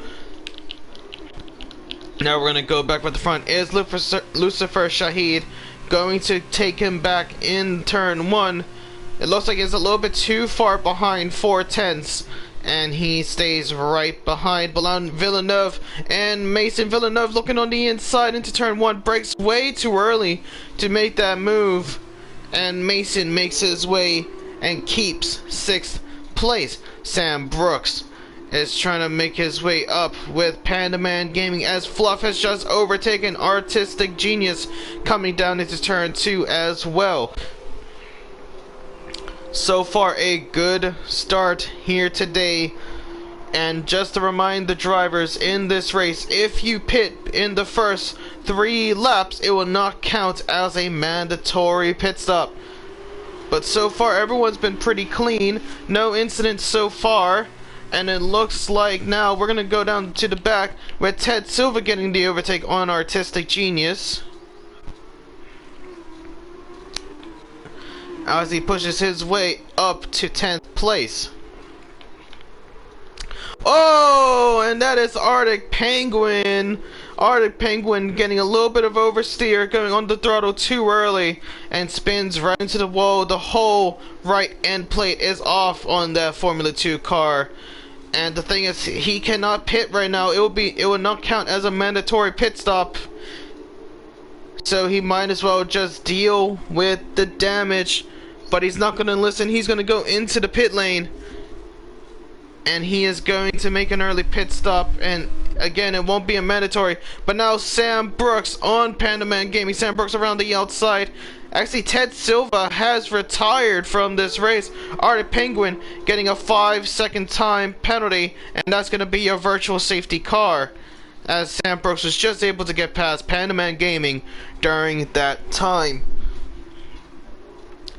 Now we're going to go back with the front. Is Lucifer Shahid going to take him back in turn 1? It looks like it's a little bit too far behind 4/10, and he stays right behind Villeneuve, and Mason Villeneuve looking on the inside into turn 1, breaks way too early to make that move, and Mason makes his way and keeps 6th place. Sam Brooks is trying to make his way up with Pandaman Gaming as Fluff has just overtaken Artistic Genius, coming down into turn 2 as well. So far a good start here today, and just to remind the drivers in this race, if you pit in the first 3 laps, it will not count as a mandatory pit stop. But so far everyone's been pretty clean, no incidents so far. And it looks like now we're going to go down to the back with Ted Silva getting the overtake on Artistic Genius, as he pushes his way up to 10th place. Oh, and that is Arctic Penguin. Arctic Penguin getting a little bit of oversteer, going on the throttle too early, and spins right into the wall. The whole right end plate is off on that Formula 2 car. And the thing is, he cannot pit right now. It will not count as a mandatory pit stop. So he might as well just deal with the damage. But he's not going to listen. He's going to go into the pit lane, and he is going to make an early pit stop. And again, it won't be a mandatory. But now Sam Brooks on Pandaman Gaming. Sam Brooks around the outside. Actually, Ted Silva has retired from this race. Arctic Penguin getting a 5-second time penalty, and that's going to be a virtual safety car, as Sam Brooks was just able to get past Pandaman Gaming during that time.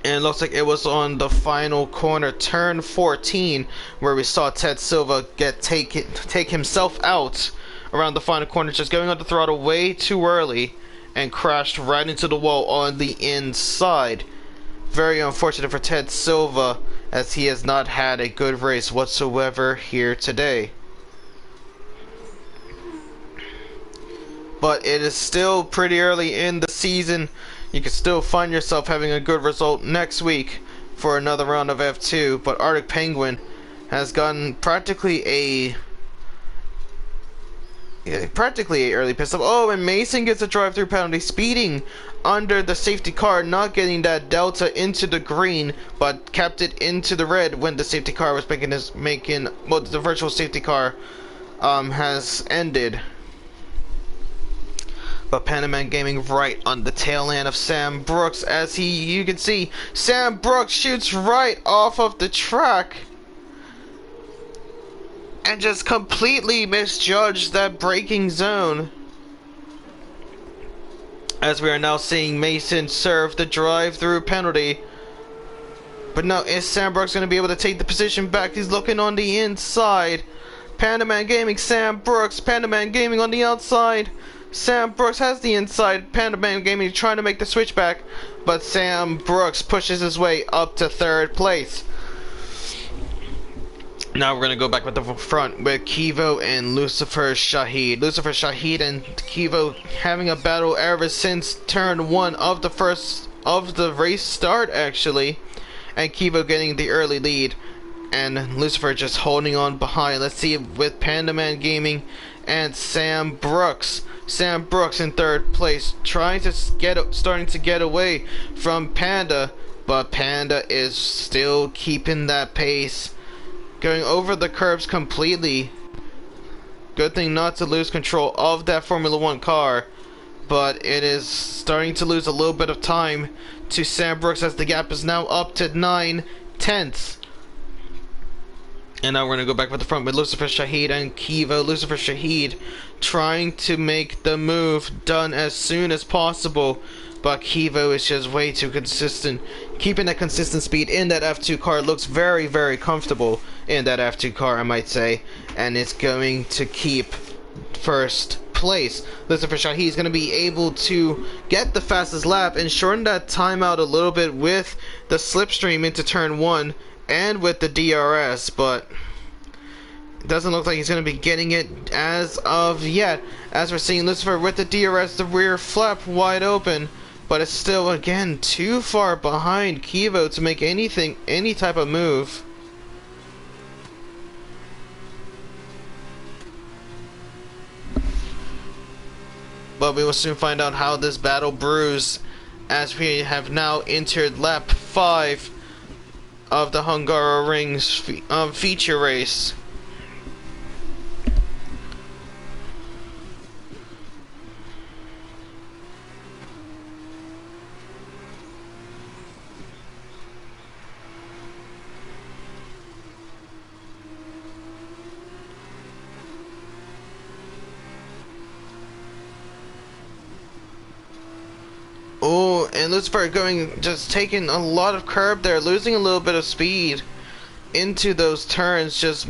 And it looks like it was on the final corner, turn 14, where we saw Ted Silva take himself out around the final corner, just going on the throttle way too early, and crashed right into the wall on the inside. Very unfortunate for Ted Silva, as he has not had a good race whatsoever here today. But it is still pretty early in the season. You can still find yourself having a good result next week for another round of F2. But Arctic Penguin has gotten practically a early pit stop. Oh, and Mason gets a drive-through penalty, speeding under the safety car, not getting that delta into the green, but kept it into the red when the safety car was well, the virtual safety car has ended. But Panaman Gaming right on the tail end of Sam Brooks, as you can see, Sam Brooks shoots right off of the track and just completely misjudged that braking zone. As we are now seeing Mason serve the drive-through penalty. But now, is Sam Brooks going to be able to take the position back? He's looking on the inside. Panaman Gaming, Sam Brooks, Panaman Gaming on the outside. Sam Brooks has the inside. Panaman Gaming trying to make the switch back, but Sam Brooks pushes his way up to third place. Now we're going to go back with the front with Kivo and Lucifer Shahid. Lucifer Shahid and Kivo having a battle ever since turn 1 of the race start, actually. And Kivo getting the early lead, and Lucifer just holding on behind. Let's see with Pandaman Gaming and Sam Brooks. Sam Brooks in third place, starting to get away from Panda, but Panda is still keeping that pace, going over the curbs completely. Good thing not to lose control of that Formula 1 car, but it is starting to lose a little bit of time to Sam Brooks, as the gap is now up to 9/10. And now we're going to go back with the front with Lucifer Shahid and Kivo. Lucifer Shahid trying to make the move done as soon as possible, but Kivo is just way too consistent. Keeping that consistent speed in that F2 car, looks very, very comfortable in that F2 car, I might say, and it's going to keep first place. Lucifer Shahid is going to be able to get the fastest lap and shorten that time out a little bit with the slipstream into turn 1 and with the DRS, but it doesn't look like he's going to be getting it as of yet, as we're seeing Lucifer with the DRS, the rear flap wide open, but it's still again too far behind Kivo to make any type of move. But we will soon find out how this battle brews, as we have now entered lap 5 of the Hungaroring's feature race. Oh, and Lucifer just taking a lot of curb there, losing a little bit of speed into those turns, just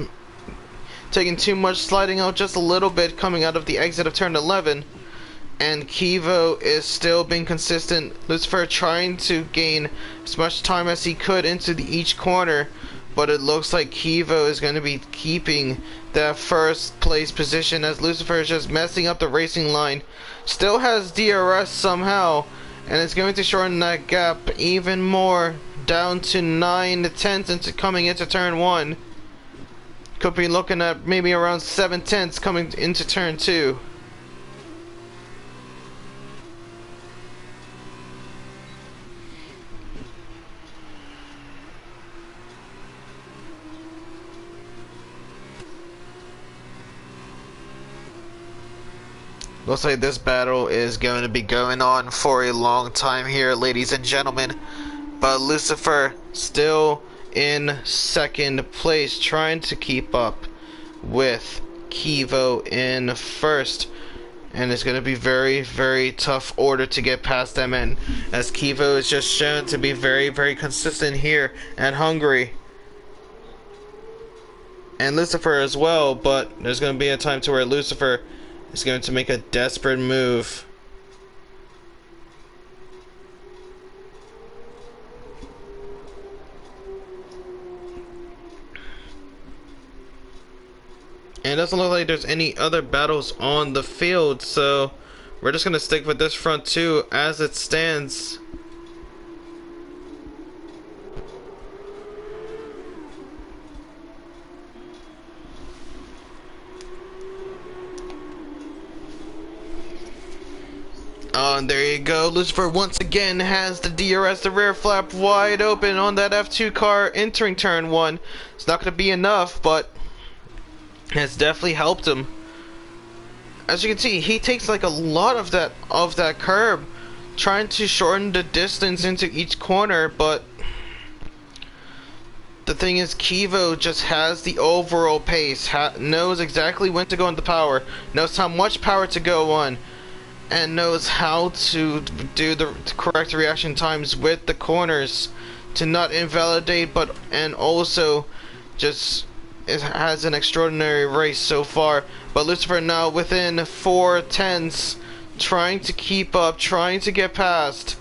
taking too much, sliding out just a little bit coming out of the exit of turn 11. And Kivo is still being consistent. Lucifer trying to gain as much time as he could into each corner, but it looks like Kivo is going to be keeping that first place position, as Lucifer is just messing up the racing line. Still has DRS somehow, and it's going to shorten that gap even more, down to 9/10 into coming into turn 1. Could be looking at maybe around 7/10 coming into turn 2. Looks like this battle is going to be going on for a long time here, ladies and gentlemen. But Lucifer still in second place, trying to keep up with Kivo in first. And it's going to be very, very tough order to get past them, and as Kivo is just shown to be very, very consistent here at Hungary. And Lucifer as well, but there's going to be a time to where Lucifer is going to make a desperate move. And it doesn't look like there's any other battles on the field, so we're just gonna stick with this front two as it stands. And there you go. Lucifer once again has the DRS, the rear flap wide open on that F2 car entering turn 1. It's not going to be enough, but it's definitely helped him. As you can see, he takes like a lot of that curb, trying to shorten the distance into each corner, but the thing is, Kivo just has the overall pace, knows exactly when to go into power, knows how much power to go on, and knows how to do the correct reaction times with the corners to not invalidate, and also just has an extraordinary race so far. But Lucifer now within 4/10, trying to keep up, trying to get past,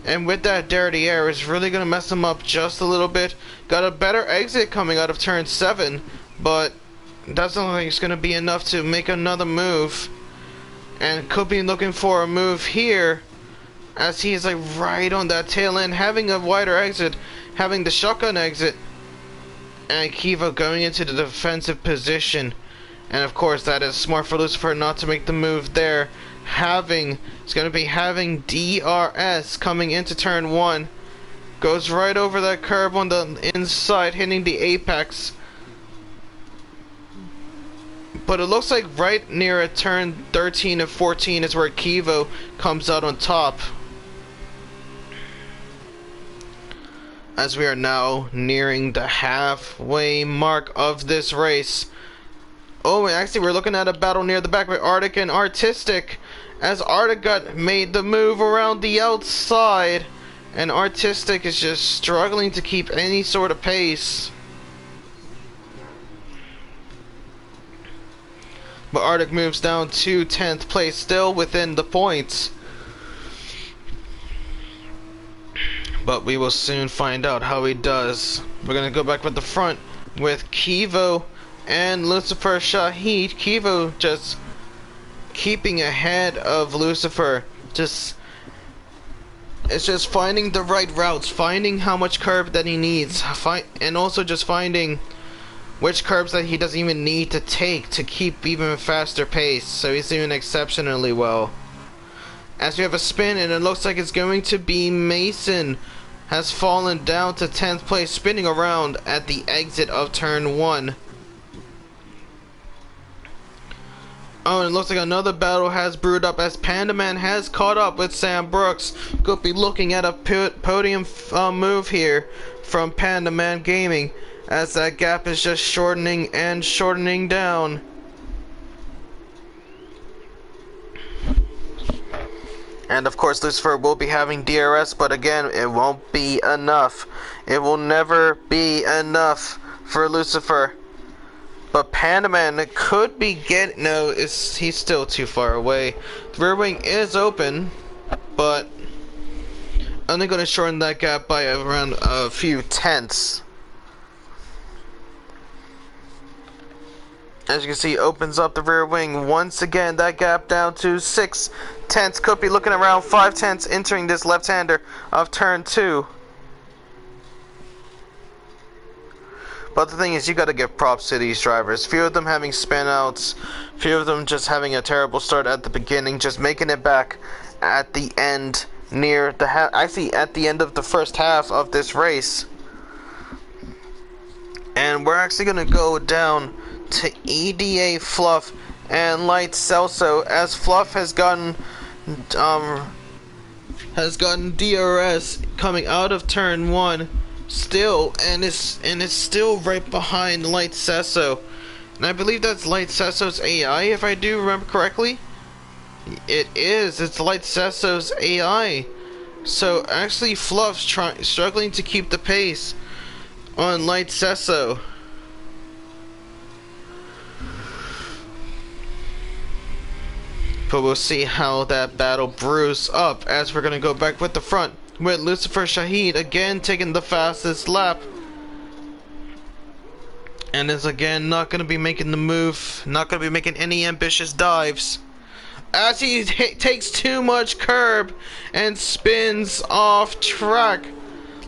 and with that dirty air is really gonna mess him up just a little bit. Got a better exit coming out of turn 7, but doesn't look like it's gonna be enough to make another move. And could be looking for a move here, as he is like right on that tail end, having a wider exit, having the shotgun exit, and Kiva going into the defensive position. And of course that is smart for Lucifer not to make the move there. It's going to be having DRS coming into turn 1. Goes right over that curb on the inside, hitting the apex. But it looks like right near a turn 13 and 14 is where Kivo comes out on top. As we are now nearing the halfway mark of this race. Oh, actually we're looking at a battle near the back with Arctic and Artistic. As Arctic made the move around the outside, and Artistic is just struggling to keep any sort of pace. But Arctic moves down to 10th place, still within the points. But we will soon find out how he does. We're going to go back with the front with Kivo and Lucifer Shahid. Kivo just keeping ahead of Lucifer. It's just finding the right routes, finding how much curb that he needs, and also just finding which curbs that he doesn't even need to take to keep even faster pace. So he's doing exceptionally well. As we have a spin, and it looks like it's going to be Mason, has fallen down to 10th place, spinning around at the exit of turn 1. Oh, and it looks like another battle has brewed up as Panda Man has caught up with Sam Brooks. Could be looking at a podium move here from Panda Man Gaming, as that gap is just shortening and shortening down. And of course Lucifer will be having DRS, but again, it won't be enough. It will never be enough for Lucifer. But Panda Man could be getting... No, he's still too far away. The rear wing is open, but only going to shorten that gap by around a few tenths. As you can see, opens up the rear wing once again. That gap down to 6 tenths. Could be looking around 5 tenths entering this left-hander of turn 2. But the thing is, you got to give props to these drivers. Few of them having spin outs, few of them just having a terrible start at the beginning, just making it back at the end, near the actually at the end of the first half of this race. And we're actually gonna go down to EDA Fluff and Light Celso, as Fluff has gotten DRS coming out of turn 1 still, and it's still right behind Light Celso. And I believe that's Light Celso's AI, if I do remember correctly. It is. It's Light Celso's AI. So actually Fluff's struggling to keep the pace on Light Celso. But we'll see how that battle brews up, as we're going to go back with the front with Lucifer Shahid again taking the fastest lap. and is again not going to be making the move, not going to be making any ambitious dives, as he takes too much curb and spins off track.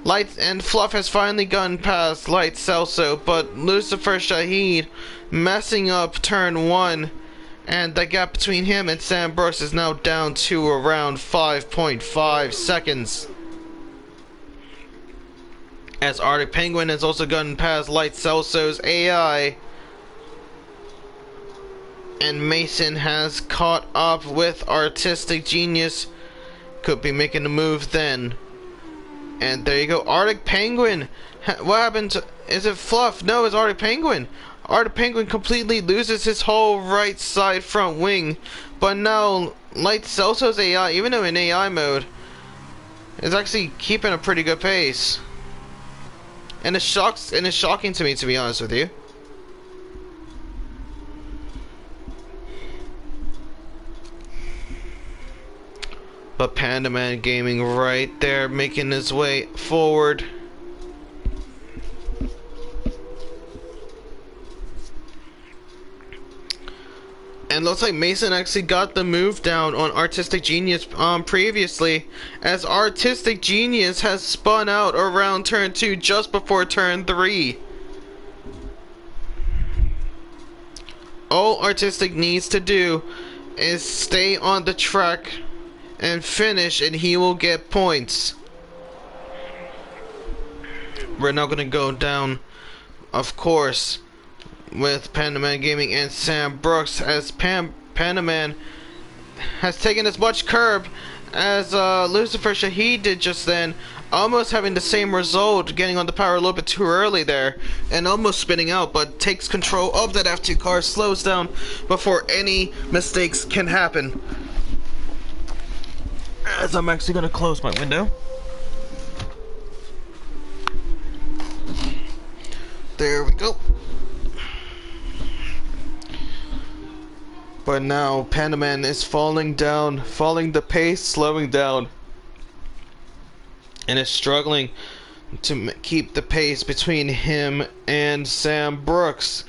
Light and Fluff has finally gone past Light Celso, but Lucifer Shahid messing up turn 1, and the gap between him and Sam Brooks is now down to around 5.5 seconds. As Arctic Penguin has also gone past Light Celso's AI, and Mason has caught up with Artistic Genius. Could be making a move then. And there you go, Arctic Penguin. What happened to, is it Fluff? No, it's Arctic Penguin. Arctic Penguin completely loses his whole right side front wing. But now Light Celso's AI, even though in AI mode, is actually keeping a pretty good pace. And it's shocking to me, to be honest with you. But Panda Man Gaming right there making his way forward. And looks like Mason actually got the move down on Artistic Genius previously, as Artistic Genius has spun out around turn 2 just before turn 3. All Artistic needs to do is stay on the track and finish, and he will get points. We're now going to go down, of course, with Panda Man Gaming and Sam Brooks, as Panda Man has taken as much curb as Lucifer Shahid did just then, almost having the same result, getting on the power a little bit too early there and almost spinning out, but takes control of that F2 car, slows down before any mistakes can happen. As I'm actually going to close my window. There we go. But now Panda Man is falling the pace, slowing down, and is struggling to keep the pace between him and Sam Brooks.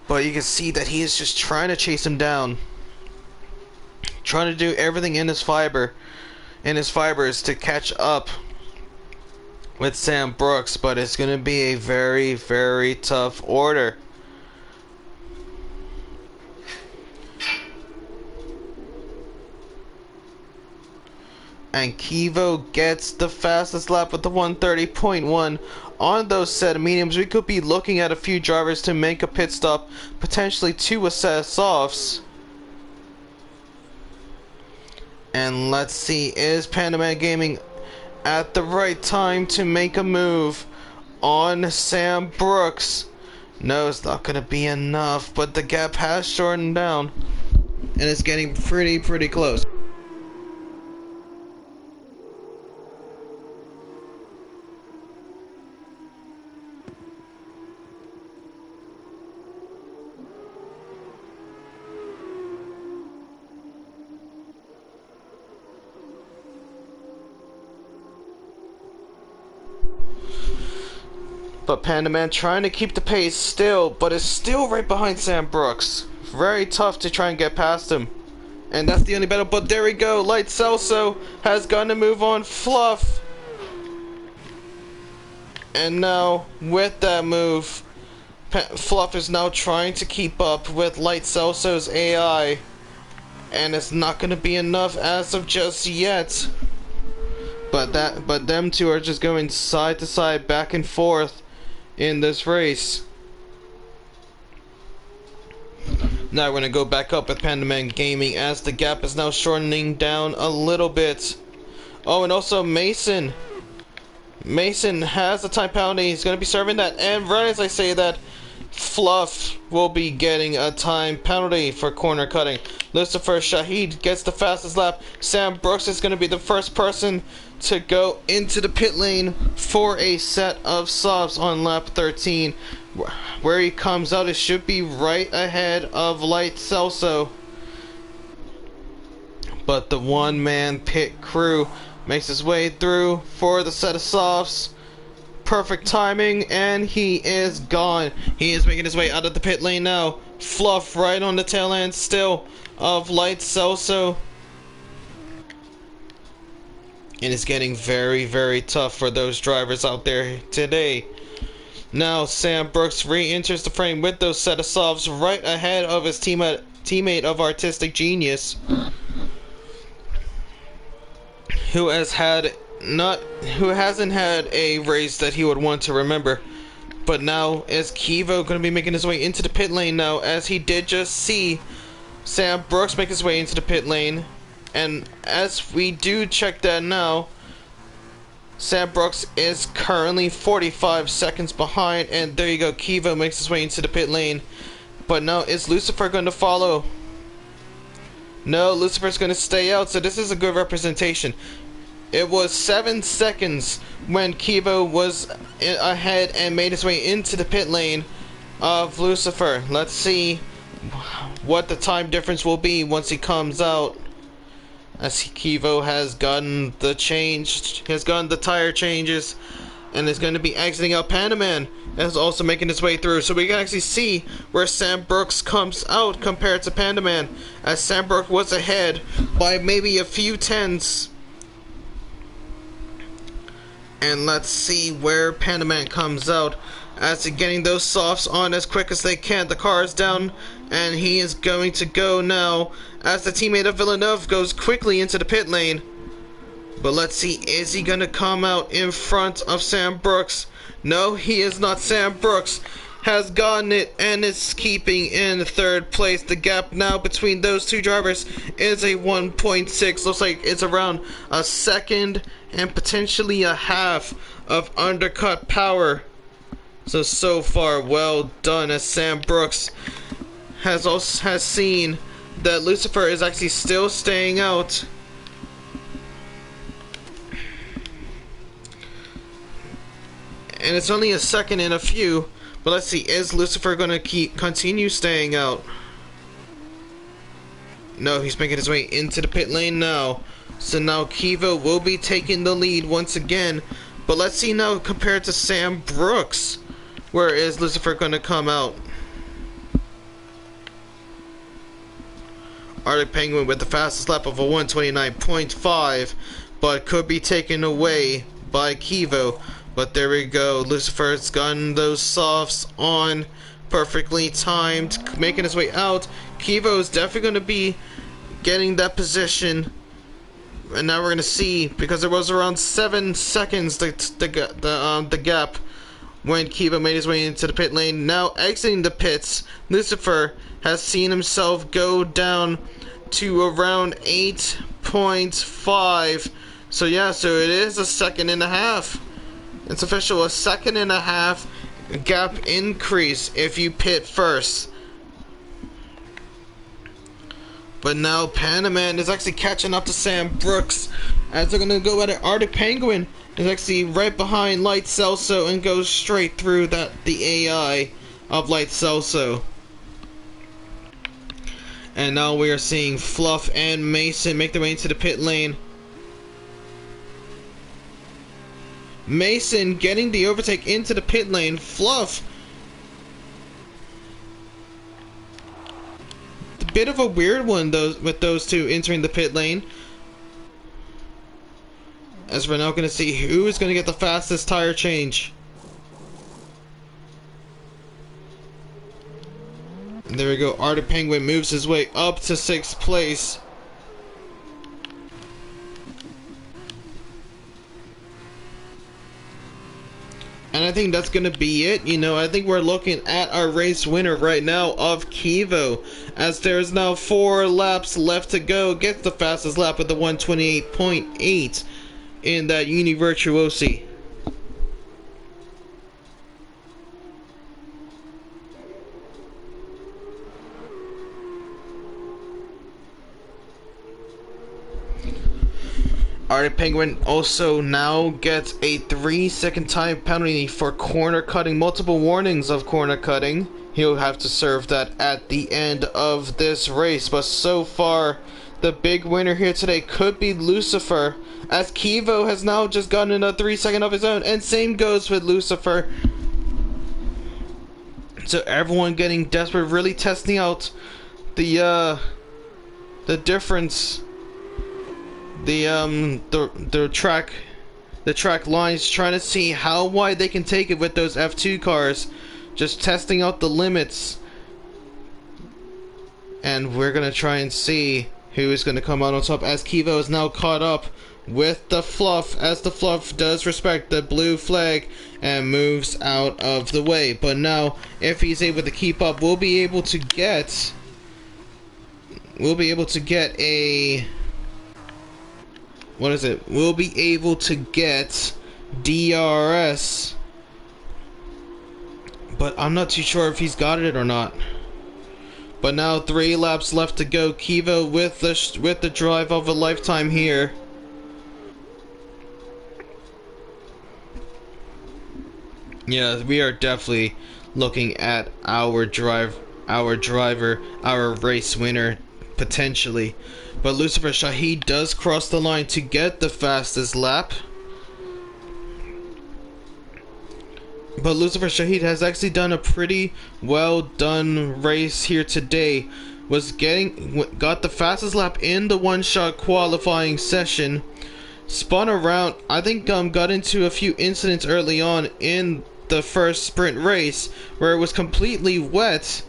But you can see that he is just trying to chase him down, trying to do everything in his fibers to catch up with Sam Brooks, but it's going to be a very, very tough order. And Kivo gets the fastest lap with the 130.1 on those set of mediums. We could be looking at a few drivers to make a pit stop, potentially 2 assess offs. And let's see, is Panda Man Gaming at the right time to make a move on Sam Brooks? No, it's not going to be enough, but the gap has shortened down, and it's getting pretty close. But Panda Man trying to keep the pace still, but is still right behind Sam Brooks. Very tough to try and get past him. And that's the only battle, but there we go. Light Celso has gotten to move on Fluff. And now, with that move, Fluff is now trying to keep up with Light Celso's AI. And it's not going to be enough as of just yet. But them two are just going side to side, back and forth in this race. Now we're going to go back up with Panda Man Gaming as the gap is now shortening down a little bit. Oh, and also Mason has a time penalty. He's going to be serving that, and right as I say that, Fluff will be getting a time penalty for corner cutting. Lucifer Shahid gets the fastest lap. Sam Brooks is going to be the first person to go into the pit lane for a set of softs on lap 13. Where he comes out, it should be right ahead of Light Celso. But the one-man pit crew makes his way through for the set of softs. perfect timing, and he is gone. He is making his way out of the pit lane now. Fluff right on the tail end still of Light Celso. And it's getting very, very tough for those drivers out there today. Now Sam Brooks re-enters the frame with those set of softs right ahead of his teammate of Artistic Genius, who hasn't had a race that he would want to remember. But now is Kivo going to be making his way into the pit lane now, as he did just see Sam Brooks make his way into the pit lane. And as we do check that now, Sam Brooks is currently 45 seconds behind, and there you go, Kivo makes his way into the pit lane. But now, is Lucifer going to follow? No, Lucifer's going to stay out, so this is a good representation. It was 7 seconds when Kivo was ahead and made his way into the pit lane of Lucifer. Let's see what the time difference will be once he comes out, as Kivo has gotten the tire changes, and is going to be exiting out. Panaman is also making his way through, so we can actually see where Sam Brooks comes out compared to Panaman, as Sam Brooks was ahead by maybe a few tenths. And let's see where Panaman comes out, as he's getting those softs on as quick as they can. The car is down, and he is going to go now, as the teammate of Villeneuve goes quickly into the pit lane. But let's see, is he going to come out in front of Sam Brooks? No, he is not. Sam Brooks has gotten it and is keeping in third place. The gap now between those two drivers is a 1.6. Looks like it's around a second and potentially a half of undercut power. So far, well done, as Sam Brooks has seen that Lucifer is actually still staying out. And it's only a second and a few, but let's see, is Lucifer going to continue staying out? No, he's making his way into the pit lane now. So now Kivo will be taking the lead once again. But let's see now, compared to Sam Brooks, where is Lucifer going to come out? Arctic Penguin with the fastest lap of a 129.5, but could be taken away by Kivo. But there we go, Lucifer's gotten those softs on, perfectly timed, making his way out. Kivo is definitely going to be getting that position. And now we're going to see, because it was around 7 seconds the gap when Kivo made his way into the pit lane. Now exiting the pits, Lucifer has seen himself go down to around 8.5. So yeah, so it is a second and a half. It's official, a second and a half gap increase if you pit first. But now Panaman is actually catching up to Sam Brooks, as they're going to go at it. Arctic Penguin is actually right behind Light Celso and goes straight through the AI of Light Celso. And now we are seeing Fluff and Mason make their way into the pit lane. Mason getting the overtake into the pit lane. Fluff, a bit of a weird one with those two entering the pit lane, as we're now going to see who is going to get the fastest tire change. And there we go, Arctic Penguin moves his way up to 6th place. And I think that's going to be it. You know, I think we're looking at our race winner right now of Kivo, as there's now 4 laps left to go. Gets the fastest lap with the 128.8 in that Uni Virtuosi. Arctic Penguin also now gets a 3-second time penalty for corner cutting. Multiple warnings of corner cutting. He'll have to serve that at the end of this race. But so far, the big winner here today could be Lucifer, as Kivo has now just gotten a 3-second of his own, and same goes with Lucifer. So everyone getting desperate, really testing out the difference, the track lines, trying to see how wide they can take it with those F2 cars, just testing out the limits. And we're gonna try and see who is gonna come out on top, as Kivo is now caught up with the Fluff, as the Fluff does respect the blue flag and moves out of the way. But now, if he's able to keep up, we'll be able to get a, what is it? We'll be able to get DRS, but I'm not too sure if he's got it or not. But now 3 laps left to go. Kivo with the drive of a lifetime here. Yeah, we are definitely looking at our driver, our race winner potentially. But Lucifer Shahid does cross the line to get the fastest lap. But Lucifer Shahid has actually done a pretty well done race here today. Got the fastest lap in the one-shot qualifying session. Spun around, I think got into a few incidents early on in the first sprint race where it was completely wet,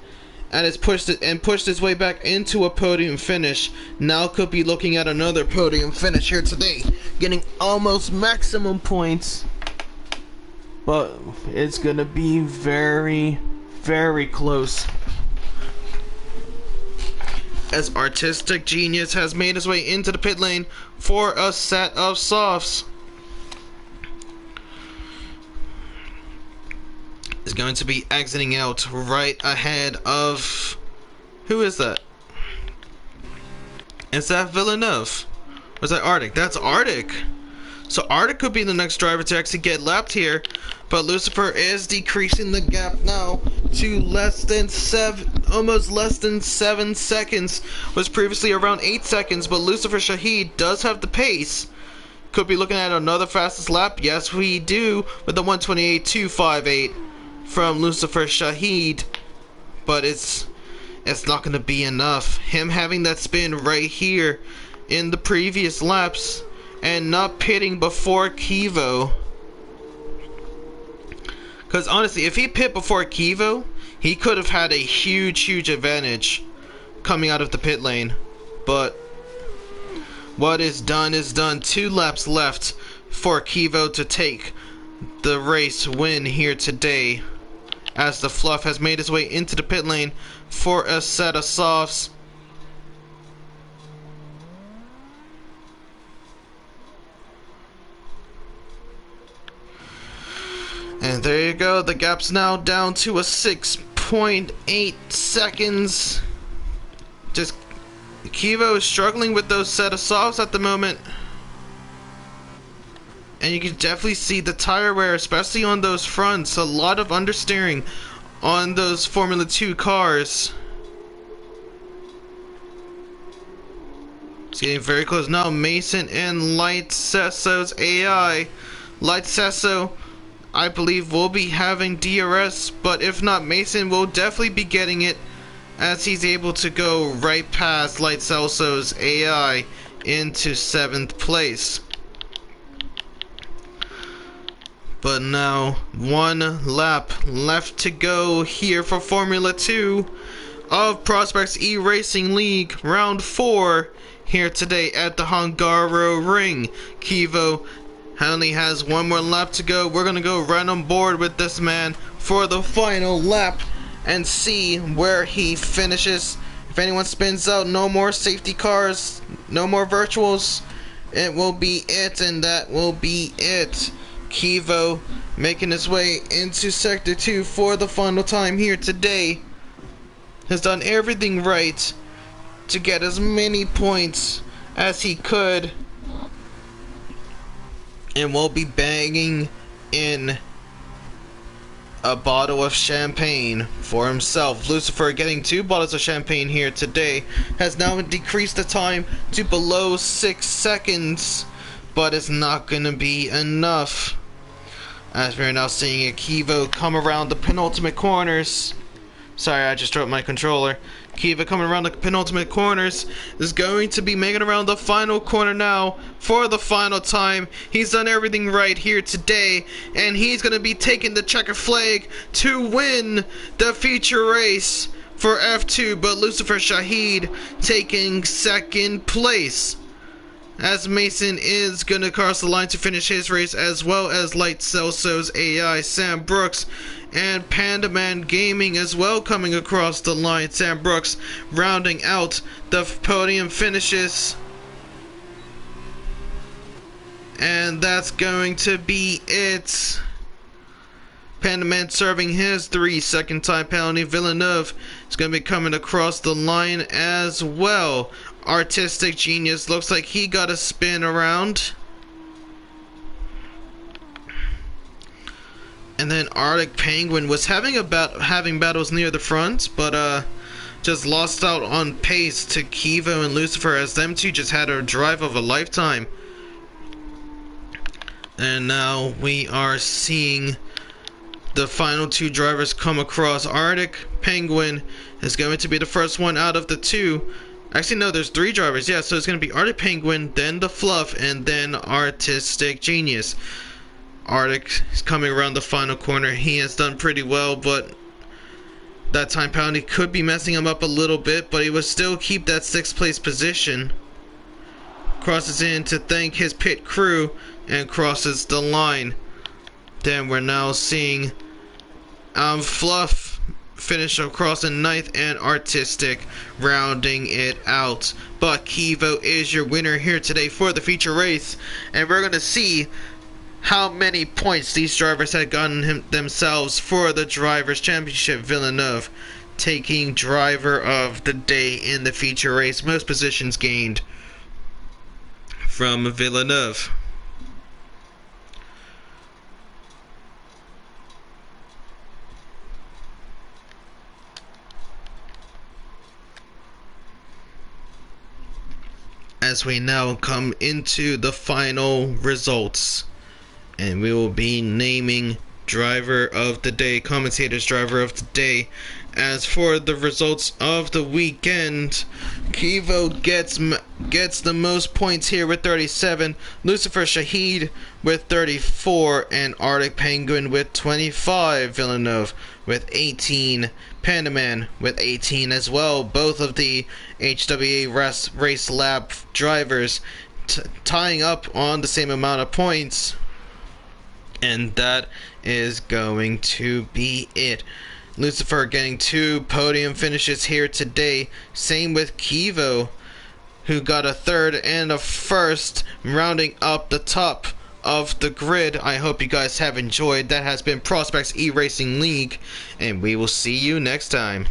and it's pushed its way back into a podium finish. Now could be looking at another podium finish here today, getting almost maximum points. But it's gonna be very, very close, as Artistic Genius has made his way into the pit lane for a set of softs. Is going to be exiting out right ahead of, who is that? Is that Villeneuve? Or is that Arctic? That's Arctic. So Arctic could be the next driver to actually get lapped here, but Lucifer is decreasing the gap now to almost less than 7 seconds. Was previously around 8 seconds, but Lucifer Shahid does have the pace. Could be looking at another fastest lap. Yes, we do, with the 128.258 from Lucifer Shahid, but it's not going to be enough. Him having that spin right here in the previous laps and not pitting before Kivo, because honestly, if he pit before Kivo, he could have had a huge advantage coming out of the pit lane. But what is done is done. 2 laps left for Kivo to take the race win here today, as the Fluff has made his way into the pit lane for a set of softs. And there you go, the gap's now down to a 6.8 seconds. Just Kivo is struggling with those set of softs at the moment. And you can definitely see the tire wear, especially on those fronts. A lot of understeering on those Formula 2 cars. It's getting very close now. Mason and Light Sesso's AI. Light Sesso, I believe, will be having DRS, but if not, Mason will definitely be getting it, as he's able to go right past Light Sesso's AI into 7th place. But now 1 lap left to go here for Formula 2 of Prospects eRacing League Round 4 here today at the Hungaroring. Kivo only has 1 more lap to go. We're gonna go right on board with this man for the final lap and see where he finishes. If anyone spins out, no more safety cars, no more virtuals. It will be it, and that will be it. Kivo making his way into Sector 2 for the final time here today. Has done everything right to get as many points as he could, and will be banging in a bottle of champagne for himself. Lucifer getting 2 bottles of champagne here today has now decreased the time to below 6 seconds, but it's not going to be enough, as we're now seeing Akivo come around the penultimate corners. Sorry, I just dropped my controller. Kiva coming around the penultimate corners is going to be making around the final corner now for the final time. He's done everything right here today, and he's going to be taking the checker flag to win the feature race for F2, but Lucifer Shahid taking second place, as Mason is going to cross the line to finish his race, as well as Light Celso's AI, Sam Brooks, and Panda Man Gaming as well coming across the line. Sam Brooks rounding out the podium finishes. And that's going to be it. Panda Man serving his 3-second time penalty. Villeneuve is going to be coming across the line as well. Artistic Genius looks like he got a spin around. And then Arctic Penguin was having battles near the front, but just lost out on pace to Kivo and Lucifer, as them two just had a drive of a lifetime. And now we are seeing the final 2 drivers come across. Arctic Penguin is going to be the first one out of the 2. Actually, no, there's 3 drivers. Yeah, so it's going to be Arctic Penguin, then the Fluff, and then Artistic Genius. Arctic is coming around the final corner. He has done pretty well, but that time penalty could be messing him up a little bit, but he will still keep that 6th place position. Crosses in to thank his pit crew and crosses the line. Then we're now seeing Fluff finish across in 9th, and Artistic rounding it out. But Kivo is your winner here today for the feature race, and we're going to see how many points these drivers had gotten themselves for the Drivers' Championship. Villeneuve taking driver of the day in the feature race. Most positions gained from Villeneuve. As we now come into the final results, and we will be naming driver of the day, commentator's driver of the day. As for the results of the weekend, Kivo gets the most points here with 37, Lucifer Shahid with 34, and Arctic Penguin with 25, Villeneuve with 18, Panda Man with 18 as well. Both of the HWA Race Lab drivers tying up on the same amount of points. And that is going to be it. Lucifer getting 2 podium finishes here today. Same with Kivo, who got a 3rd and a 1st, rounding up the top of the grid. I hope you guys have enjoyed. That has been Prospects eRacing League, and we will see you next time.